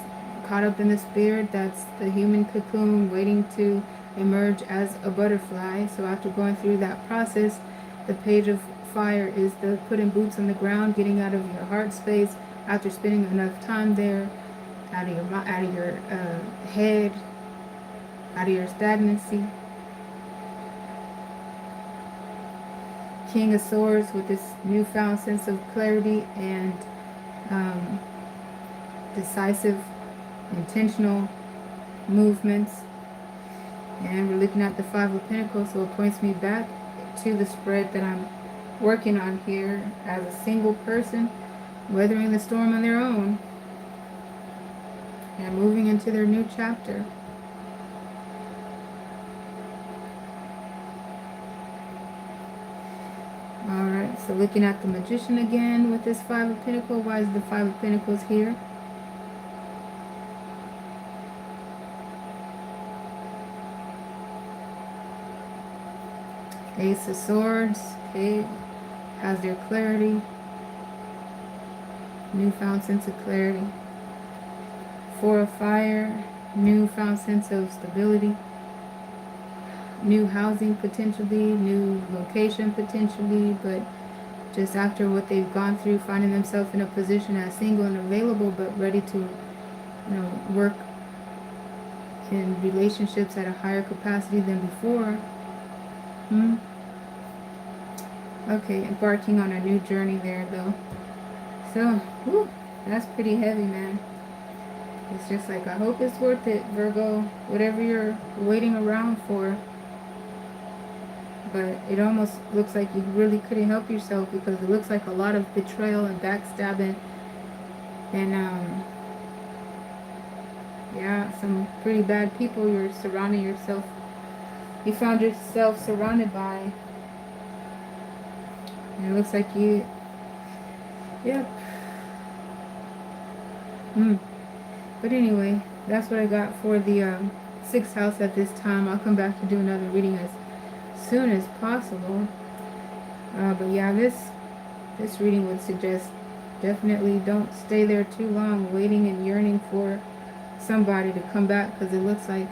caught up in the spirit. That's the human cocoon waiting to emerge as a butterfly. So after going through that process, the page of fire is the putting boots on the ground, getting out of your heart space after spending enough time there, out of your head, out of your stagnancy. King of Swords with this newfound sense of clarity and decisive, intentional movements. And we're looking at the Five of Pentacles, so it points me back to the spread that I'm working on here as a single person, weathering the storm on their own and moving into their new chapter. Alright, so looking at the Magician again with this Five of Pentacles. Why is the Five of Pentacles here? Ace of Swords, okay, has their clarity, newfound sense of clarity. Four of Fire, newfound sense of stability. New housing potentially, new location potentially, but just after what they've gone through, finding themselves in a position as single and available, but ready to, you know, work in relationships at a higher capacity than before. Okay, embarking on a new journey there though. So, whew, that's pretty heavy, man. It's just like, I hope it's worth it, Virgo, whatever you're waiting around for. But it almost looks like you really couldn't help yourself, because it looks like a lot of betrayal and backstabbing and yeah, some pretty bad people you're surrounding yourself, you found yourself surrounded by. And it looks like you, yep. But anyway, that's what I got for the 6th house at this time. I'll come back to do another reading as soon as possible. But yeah, this reading would suggest definitely don't stay there too long waiting and yearning for somebody to come back, because it looks like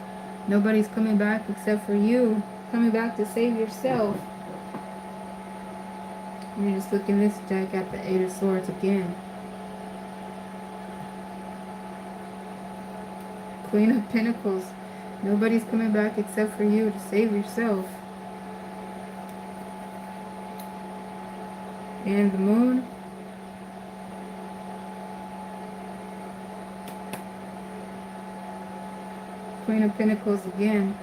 nobody's coming back except for you coming back to save yourself. You're just looking this deck at the Eight of Swords again. Queen of Pentacles. Nobody's coming back except for you to save yourself. And the Moon. Queen of Pentacles again.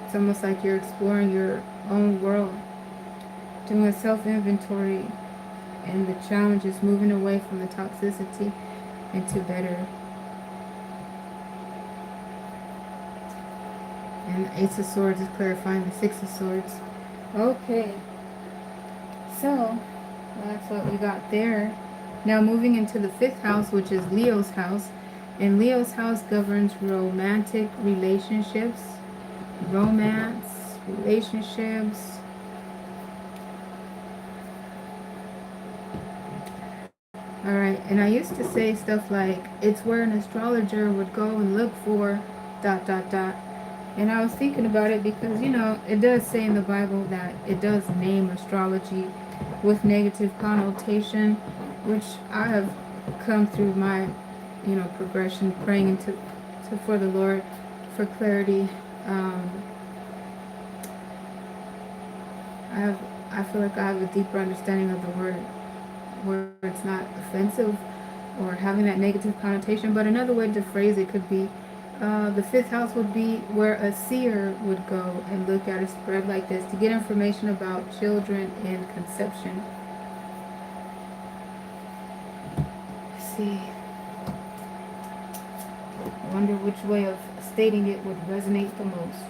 It's almost like you're exploring your own world, doing a self-inventory and the challenges, moving away from the toxicity into better. And the Ace of Swords is clarifying the Six of Swords. Okay. So, That's what we got there. Now moving into the fifth house, which is Leo's house. And Leo's house governs romantic relationships, romance, relationships. All right, and I used to say stuff like, it's where an astrologer would go and look for dot dot dot. And I was thinking about it because, you know, it does say in the Bible that it does name astrology with negative connotation, which I have come through my, you know, progression praying for the Lord for clarity. Um, I feel like I have a deeper understanding of the word where it's not offensive or having that negative connotation. But another way to phrase it could be the fifth house would be where a seer would go and look at a spread like this to get information about children and conception. Let's see. I wonder which way of stating it would resonate the most.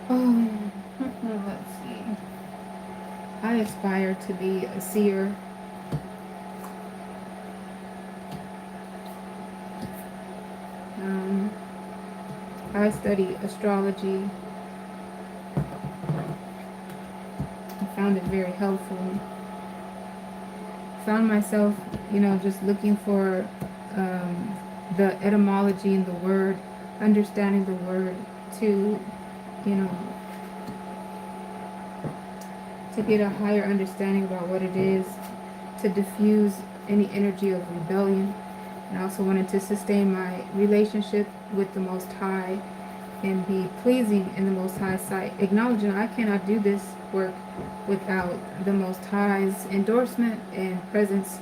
Oh, let's see. I aspire to be a seer. I study astrology. I found it very helpful. Found myself, you know, just looking for the etymology in the word, understanding the word to, you know, to get a higher understanding about what it is, to diffuse any energy of rebellion. And I also wanted to sustain my relationship with the Most High and be pleasing in the Most High sight, acknowledging I cannot do this work without the Most High's endorsement and presence.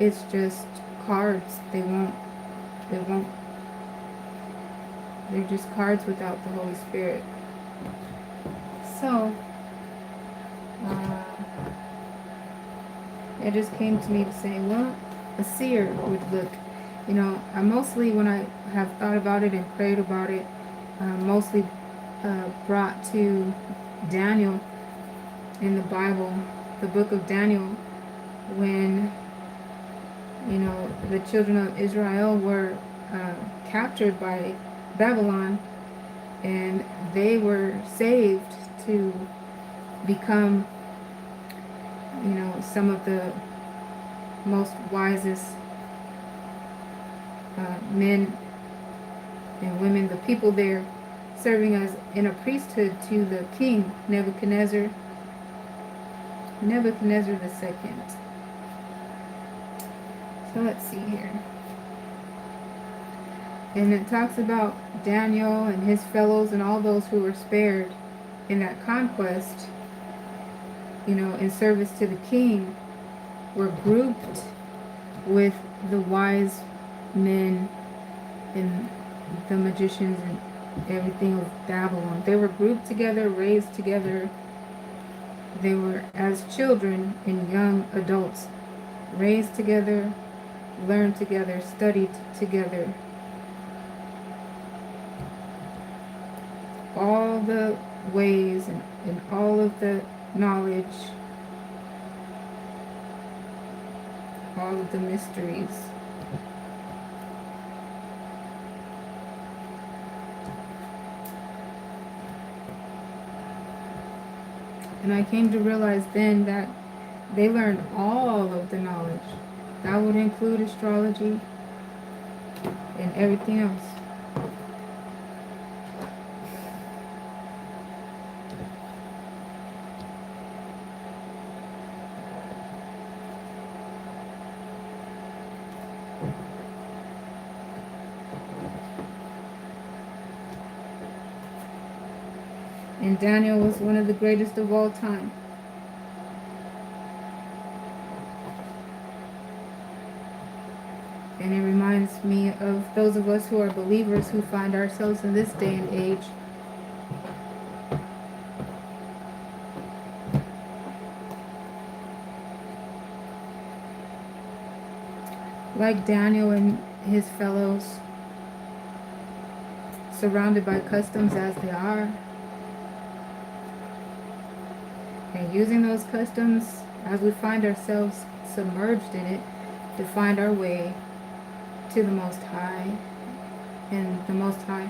It's just cards. They won't, they're just cards without the Holy Spirit. So, it just came to me to say, well, a seer would look, you know, I mostly, when I have thought about it and prayed about it, mostly brought to Daniel in the Bible, the book of Daniel, when, you know, the children of Israel were captured by Babylon, and they were saved to become, you know, some of the most wisest men and women, the people there serving as in a priesthood to the king Nebuchadnezzar the second. So let's see here. And it talks about Daniel and his fellows and all those who were spared in that conquest, you know, in service to the king, were grouped with the wise men and the magicians and everything of Babylon. They were grouped together, raised together. They were as children and young adults, raised together, learned together, studied together. All the ways and all of the knowledge, all of the mysteries. And I came to realize then that they learned all of the knowledge. That would include astrology and everything else. And Daniel was one of the greatest of all time. And it reminds me of those of us who are believers who find ourselves in this day and age. Like Daniel and his fellows, surrounded by customs as they are, and using those customs as we find ourselves submerged in it to find our way to the Most High, and the Most High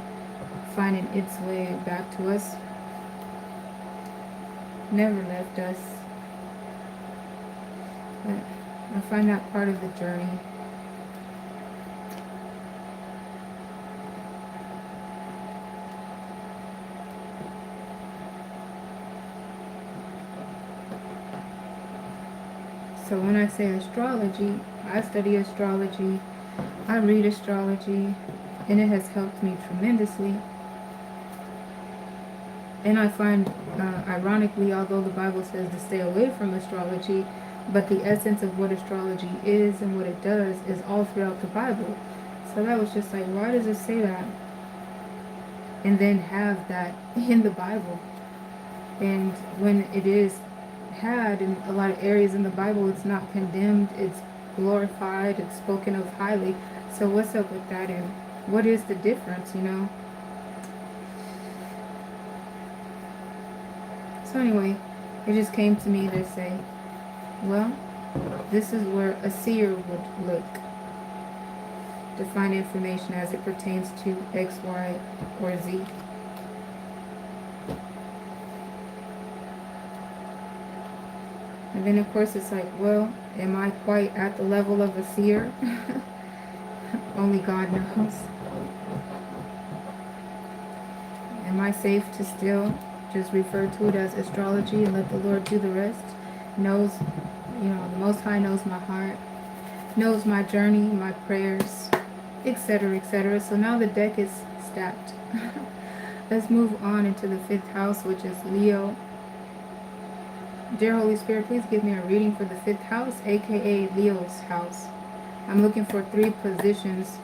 finding its way back to us. Never left us. But I find that part of the journey. So when I say astrology, I study astrology, I read astrology, and it has helped me tremendously. And I find, ironically, although the Bible says to stay away from astrology, but the essence of what astrology is and what it does is all throughout the Bible. So that was just like, why does it say that? And then have that in the Bible. And when it is had in a lot of areas in the Bible, it's not condemned, it's glorified, it's spoken of highly. So what's up with that, and what is the difference, you know? So anyway, it just came to me to say, well, this is where a seer would look to find information as it pertains to X, Y, or Z. And then of course it's like, well, am I quite at the level of a seer? Only God knows. Am I safe to still just refer to it as astrology and let the Lord do the rest? Knows, you know, the Most High knows my heart, knows my journey, my prayers, etc., etc. So now the deck is stacked. Let's move on into the 5th house, which is Leo. Dear Holy Spirit, please give me a reading for the 5th house, aka Leo's house. I'm looking for 3 positions.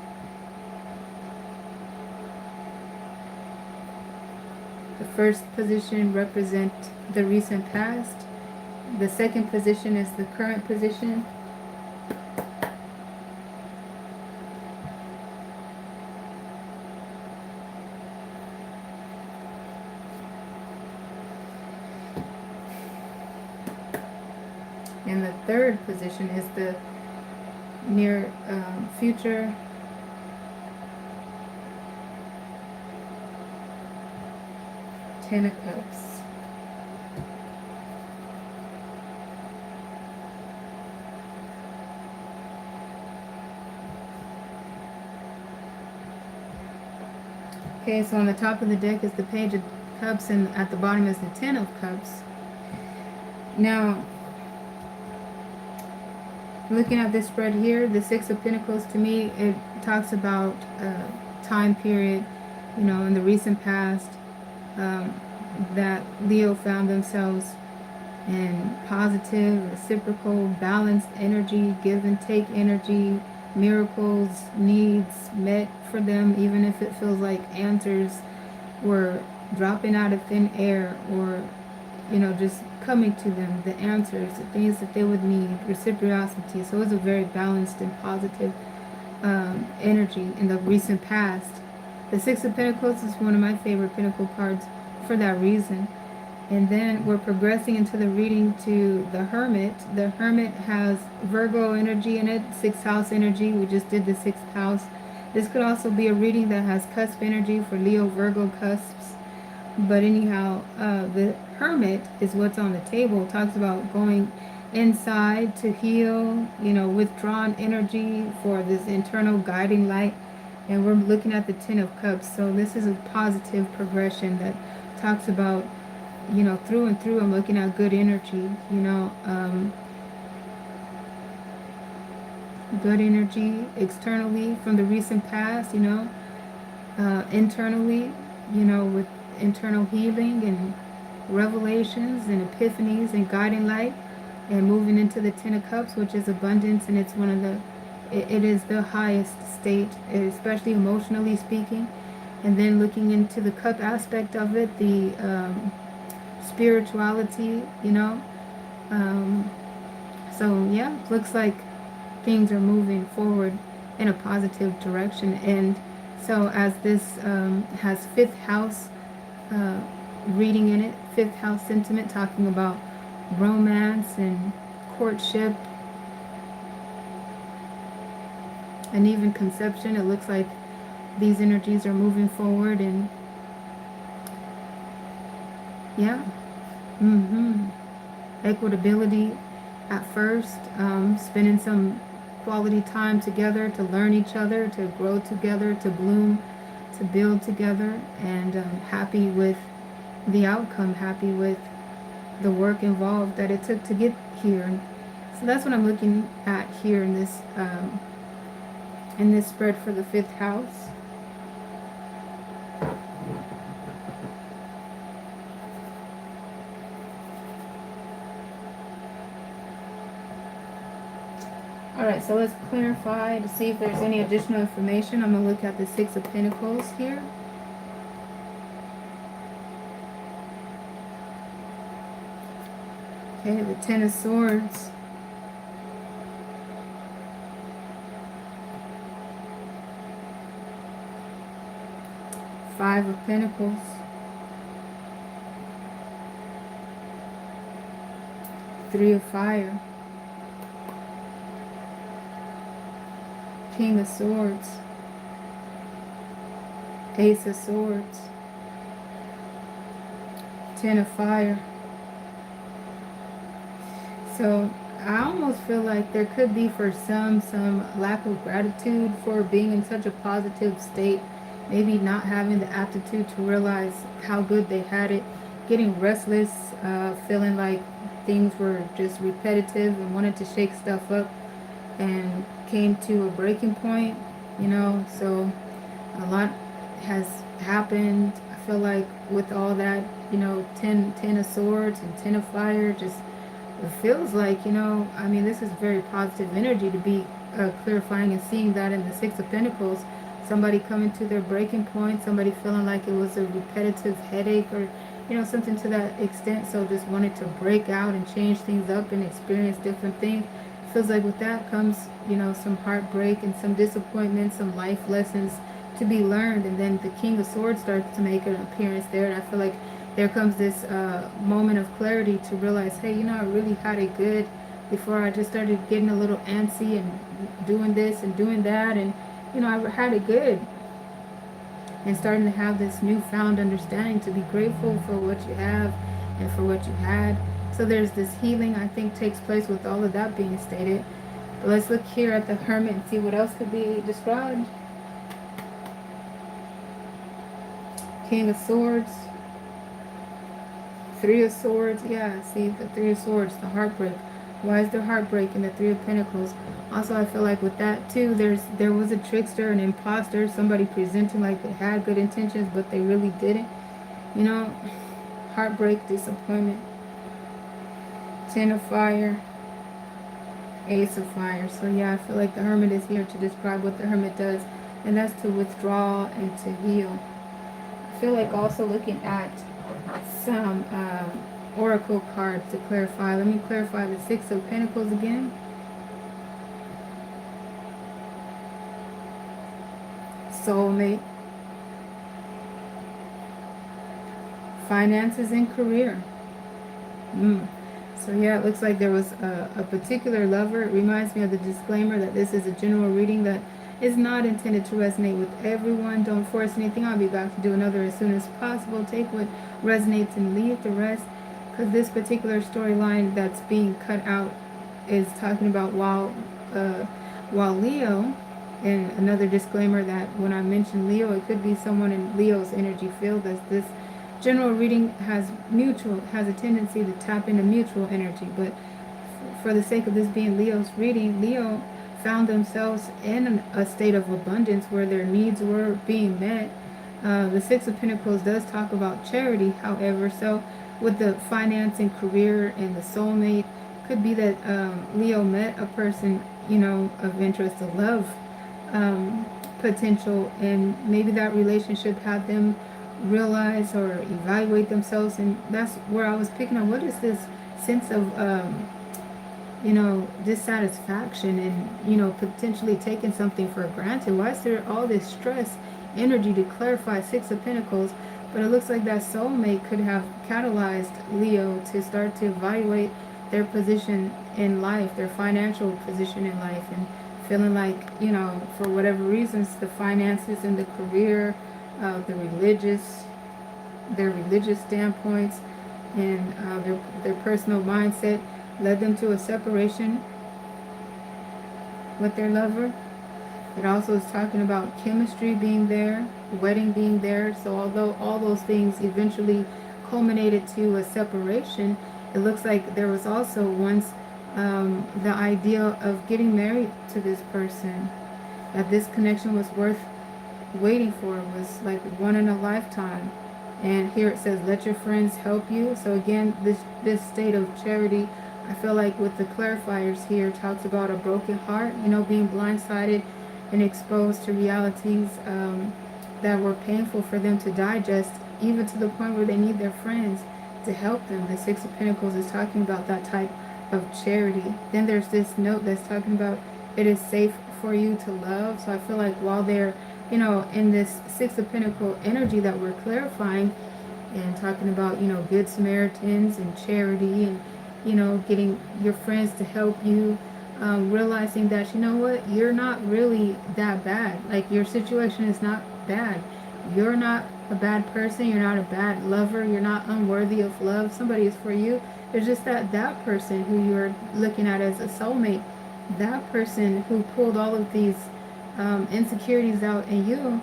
The first position represents the recent past. The second position is the current position. And the third position is the near future. Ten of Cups. Okay, so on the top of the deck is the Page of Cups, and at the bottom is the Ten of Cups. Now, looking at this spread here, the 6 of Pentacles, to me, it talks about time period, you know, in the recent past, that Leo found themselves in positive, reciprocal, balanced energy, give and take energy, miracles, needs met for them, even if it feels like answers were dropping out of thin air, or, you know, just coming to them, the answers, the things that they would need, reciprocity. So it was a very balanced and positive energy in the recent past. The 6 of Pentacles is one of my favorite Pentacle cards for that reason. And then we're progressing into the reading to the Hermit. The Hermit has Virgo energy in it, 6th house energy. We just did the 6th house. This could also be a reading that has cusp energy for Leo, Virgo cusps. But anyhow, the Hermit is what's on the table. It talks about going inside to heal, you know, withdrawn energy for this internal guiding light. And we're looking at the 10 of Cups. So this is a positive progression that talks about, you know, through and through, I'm looking at good energy, you know, good energy externally from the recent past, you know, internally, you know, with internal healing and revelations and epiphanies and guiding light, and moving into the 10 of Cups, which is abundance, and it's one of the, it is the highest state, especially emotionally speaking. And then looking into the cup aspect of it, the spirituality, you know. So yeah, looks like things are moving forward in a positive direction. And so as this has 5th house reading in it, 5th house sentiment, talking about romance and courtship and even conception. It looks like these energies are moving forward, and yeah, equitability at first, spending some quality time together to learn each other, to grow together, to bloom, to build together, and happy with the outcome, happy with the work involved that it took to get here. So that's what I'm looking at here in this spread for the 5th house. Alright, so let's clarify to see if there's any additional information. I'm going to look at the 6 of Pentacles here. Okay, the 10 of Swords. Five of Pentacles. Three of Fire. King of Swords. Ace of Swords. 10 of Fire. So I almost feel like there could be for some lack of gratitude for being in such a positive state, maybe not having the aptitude to realize how good they had it, getting restless, feeling like things were just repetitive and wanted to shake stuff up, and came to a breaking point, you know. So a lot has happened. I feel like with all that, you know, 10 of Swords and 10 of Fire, just it feels like, you know, I mean, this is very positive energy to be clarifying and seeing that in the 6 of Pentacles. Somebody coming to their breaking point, somebody feeling like it was a repetitive headache or, you know, something to that extent. So just wanted to break out and change things up and experience different things. Feels like with that comes, you know, some heartbreak and some disappointment, some life lessons to be learned. And then the King of Swords starts to make an appearance there. And I feel like there comes this moment of clarity to realize, hey, you know, I really had it good before I just started getting a little antsy and doing this and doing that. And, you know, I had it good. And starting to have this newfound understanding to be grateful for what you have and for what you had. So there's this healing, I think, takes place with all of that being stated. But let's look here at the Hermit and see what else could be described. King of Swords. 3 of Swords. Yeah, see, the 3 of Swords, the heartbreak. Why is there heartbreak in the 3 of Pentacles? Also, I feel like with that too, there was a trickster, an imposter, somebody presenting like they had good intentions, but they really didn't. You know, heartbreak, disappointment. 10 of Fire. Ace of Fire. So yeah, I feel like the Hermit is here to describe what the Hermit does, and that's to withdraw and to heal. I feel like also looking at some oracle cards to clarify. Let me clarify the 6 of Pentacles again. Soulmate. Finances and career. So yeah, it looks like there was a particular lover. It reminds me of the disclaimer that this is a general reading that is not intended to resonate with everyone. Don't force anything. I'll be back to do another as soon as possible. Take what resonates and leave the rest. Because this particular storyline that's being cut out is talking about while Leo, and another disclaimer that when I mention Leo, it could be someone in Leo's energy field, as this general reading has a tendency to tap into mutual energy. But for the sake of this being Leo's reading, Leo found themselves in a state of abundance where their needs were being met. The 6 of Pentacles does talk about charity, however, so with the finance and career and the soulmate, could be that Leo met a person, you know, of interest, of love potential, and maybe that relationship had them realize or evaluate themselves. And that's where I was picking on, what is this sense of you know, dissatisfaction and, you know, potentially taking something for granted? Why is there all this stress energy to clarify 6 of Pentacles? But it looks like that soulmate could have catalyzed Leo to start to evaluate their position in life, their financial position in life, and feeling like, you know, for whatever reasons, the finances and the career, their religious standpoints, and their personal mindset led them to a separation with their lover. It also is talking about chemistry being there, wedding being there. So although all those things eventually culminated to a separation, it looks like there was also once the idea of getting married to this person, that this connection was worth waiting for, was like one in a lifetime. And here it says, let your friends help you. So again, this state of charity, I feel like with the clarifiers here, talks about a broken heart, you know, being blindsided and exposed to realities that were painful for them to digest, even to the point where they need their friends to help them. The Six of Pentacles is talking about that type of charity. Then there's this note that's talking about it is safe for you to love. So I feel like while they're, you know, in this Six of Pentacles energy that we're clarifying and talking about, you know, good Samaritans and charity and, you know, getting your friends to help you, realizing that, you know what, you're not really that bad. Like, your situation is not bad. You're not a bad person. You're not a bad lover. You're not unworthy of love. Somebody is for you. It's just that that person who you're looking at as a soulmate, that person who pulled all of these insecurities out in you,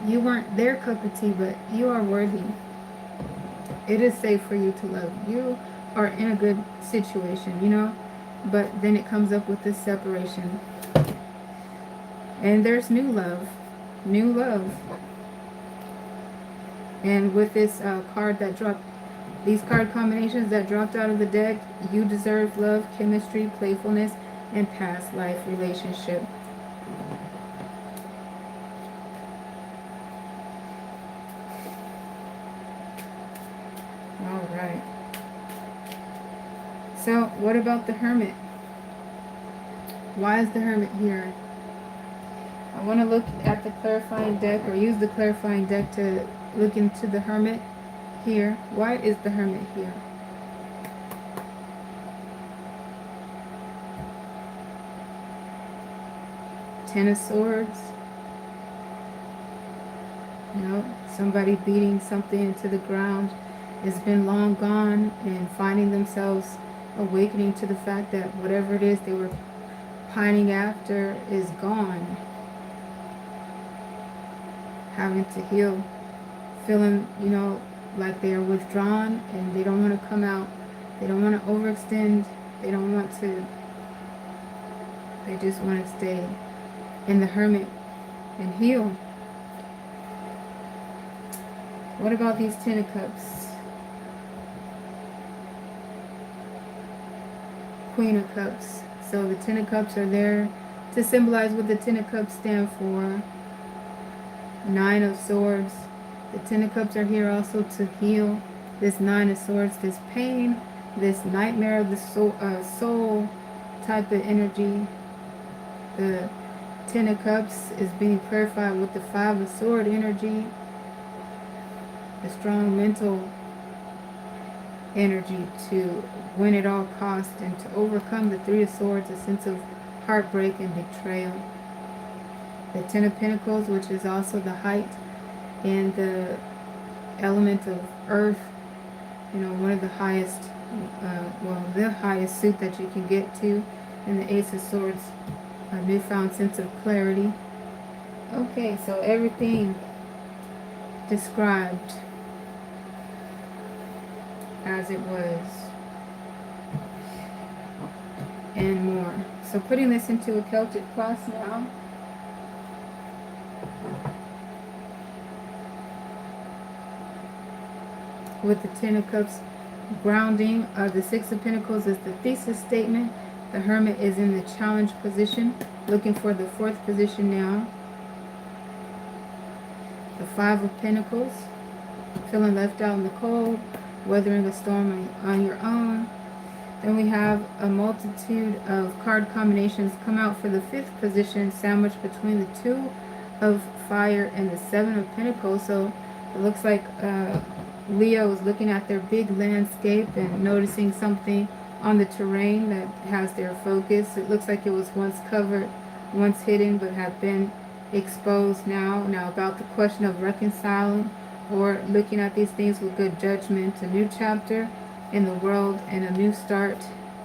you weren't their cup of tea, but you are worthy. It is safe for you to love. You are in a good situation, you know. But then it comes up with this separation. And there's new love. New love. And with this card that dropped, these card combinations that dropped out of the deck, you deserve love, chemistry, playfulness, and past life relationship. All right. So, what about the Hermit? Why is the Hermit here? I want to look at the clarifying deck, or use the clarifying deck to look into the Hermit here. Why is the Hermit here? Ten of Swords. You know, somebody beating something into the ground has been long gone, and finding themselves awakening to the fact that whatever it is they were pining after is gone. Having to heal, feeling, you know, like they are withdrawn and they don't want to come out. They don't want to overextend. They don't want to, they just want to stay in the Hermit and heal. What about these Ten of Cups? Queen of Cups. So the Ten of Cups are there to symbolize what the Ten of Cups stand for. Nine of Swords. The Ten of Cups are here also to heal this Nine of Swords, this pain, this nightmare of the soul type of energy. The Ten of Cups is being clarified with the Five of Swords energy. The strong mental energy to win at all costs and to overcome the Three of Swords, a sense of heartbreak and betrayal. The Ten of Pentacles, which is also the height and the element of earth, you know, one of the highest, the highest suit that you can get to. And the Ace of Swords, a newfound sense of clarity. Okay, so everything described as it was and more. So putting this into a Celtic cross now. With the Ten of Cups grounding, the Six of Pentacles is the thesis statement. The Hermit is in the challenge position, looking for the fourth position now. The Five of Pentacles, feeling left out in the cold, weathering a storm on your own. Then we have a multitude of card combinations come out for the fifth position, sandwiched between the Two of Fire and the Seven of Pentacles. So It looks like Leo is looking at their big landscape and noticing something on the terrain that has their focus. It looks like it was once covered, once hidden, but have been exposed now. Now about the question of reconciling or looking at these things with good judgment. A new chapter in the world and a new start.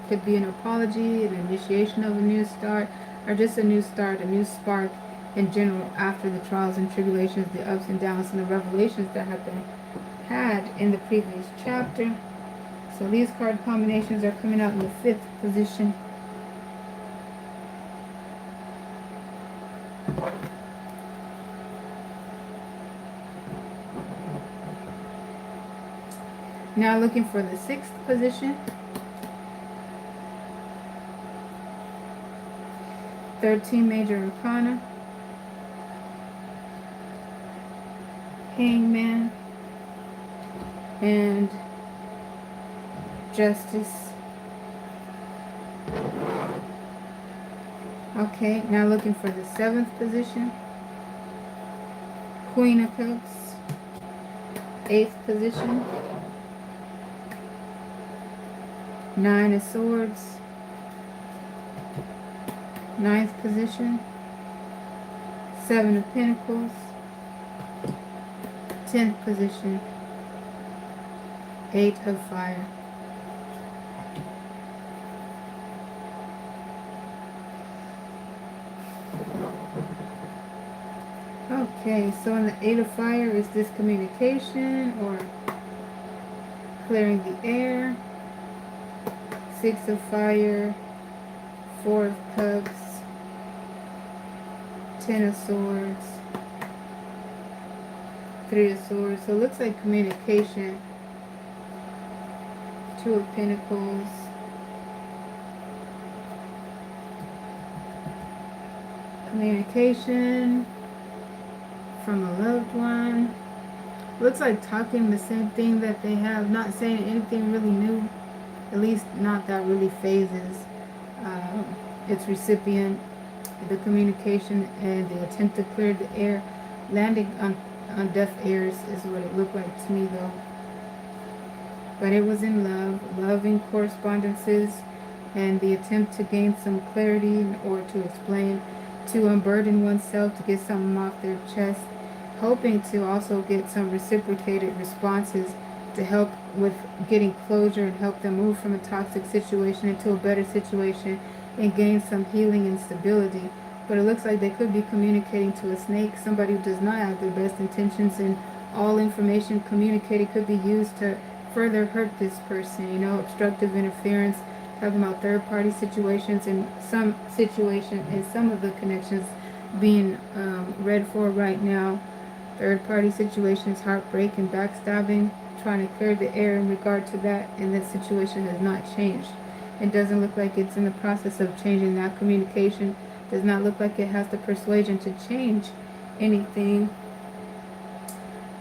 Could be an apology, an initiation of a new start, or just a new start, a new spark in general after the trials and tribulations, the ups and downs, and the revelations that have been had in the previous chapter. So these card combinations are coming out in the 5th position. Now looking for the 6th position. 13 major arcana. Hangman. And Justice. Okay, now looking for the 7th position. Queen of Cups. 8th position. 9 of Swords. 9th position. 7 of Pentacles. 10th position. 8 of Fire. Okay, so in the 8 of Fire, is this communication or clearing the air? 6 of Fire, 4 of Cups, 10 of Swords, 3 of Swords. So it looks like communication. 2 of Pentacles. Communication from a loved one. Looks like talking the same thing that they have, not saying anything really new, at least not that really phases its recipient. The communication and the attempt to clear the air, landing on deaf ears is what it looked like to me though. But it was in love, loving correspondences, and the attempt to gain some clarity or to explain, to unburden oneself, to get something off their chest, hoping to also get some reciprocated responses to help with getting closure and help them move from a toxic situation into a better situation and gain some healing and stability. But it looks like they could be communicating to a snake, somebody who does not have their best intentions, and all information communicated could be used to further hurt this person. You know, obstructive interference, talking about third-party situations, and some situation and some of the connections being read for right now. Third-party situations, heartbreak and backstabbing, trying to clear the air in regard to that, and that situation has not changed. It doesn't look like it's in the process of changing. That communication does not look like it has the persuasion to change anything.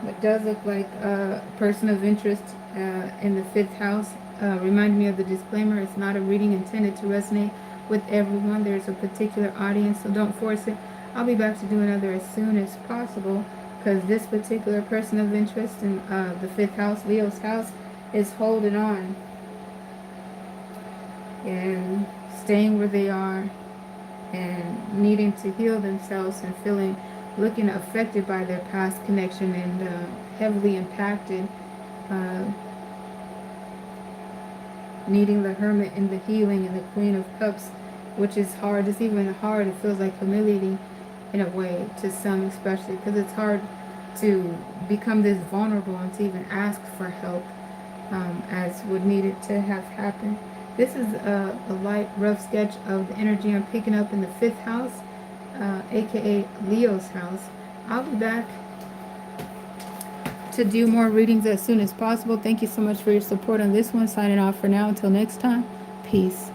It does look like a person of interest in the 5th house. Remind me of the disclaimer. It's not a reading intended to resonate with everyone. There's a particular audience, so don't force it. I'll be back to do another as soon as possible, because this particular person of interest in the 5th house, Leo's house, is holding on and staying where they are and needing to heal themselves and looking affected by their past connection and heavily impacted, needing the Hermit and the healing and the Queen of Cups, which is hard. It's even hard. It feels like humiliating in a way to some, especially because it's hard to become this vulnerable and to even ask for help as would need it to have happened. This is a light, rough sketch of the energy I'm picking up in the 5th house, aka Leo's house. I'll be back to do more readings as soon as possible. Thank you so much for your support on this one. Signing off for now. Until next time, peace.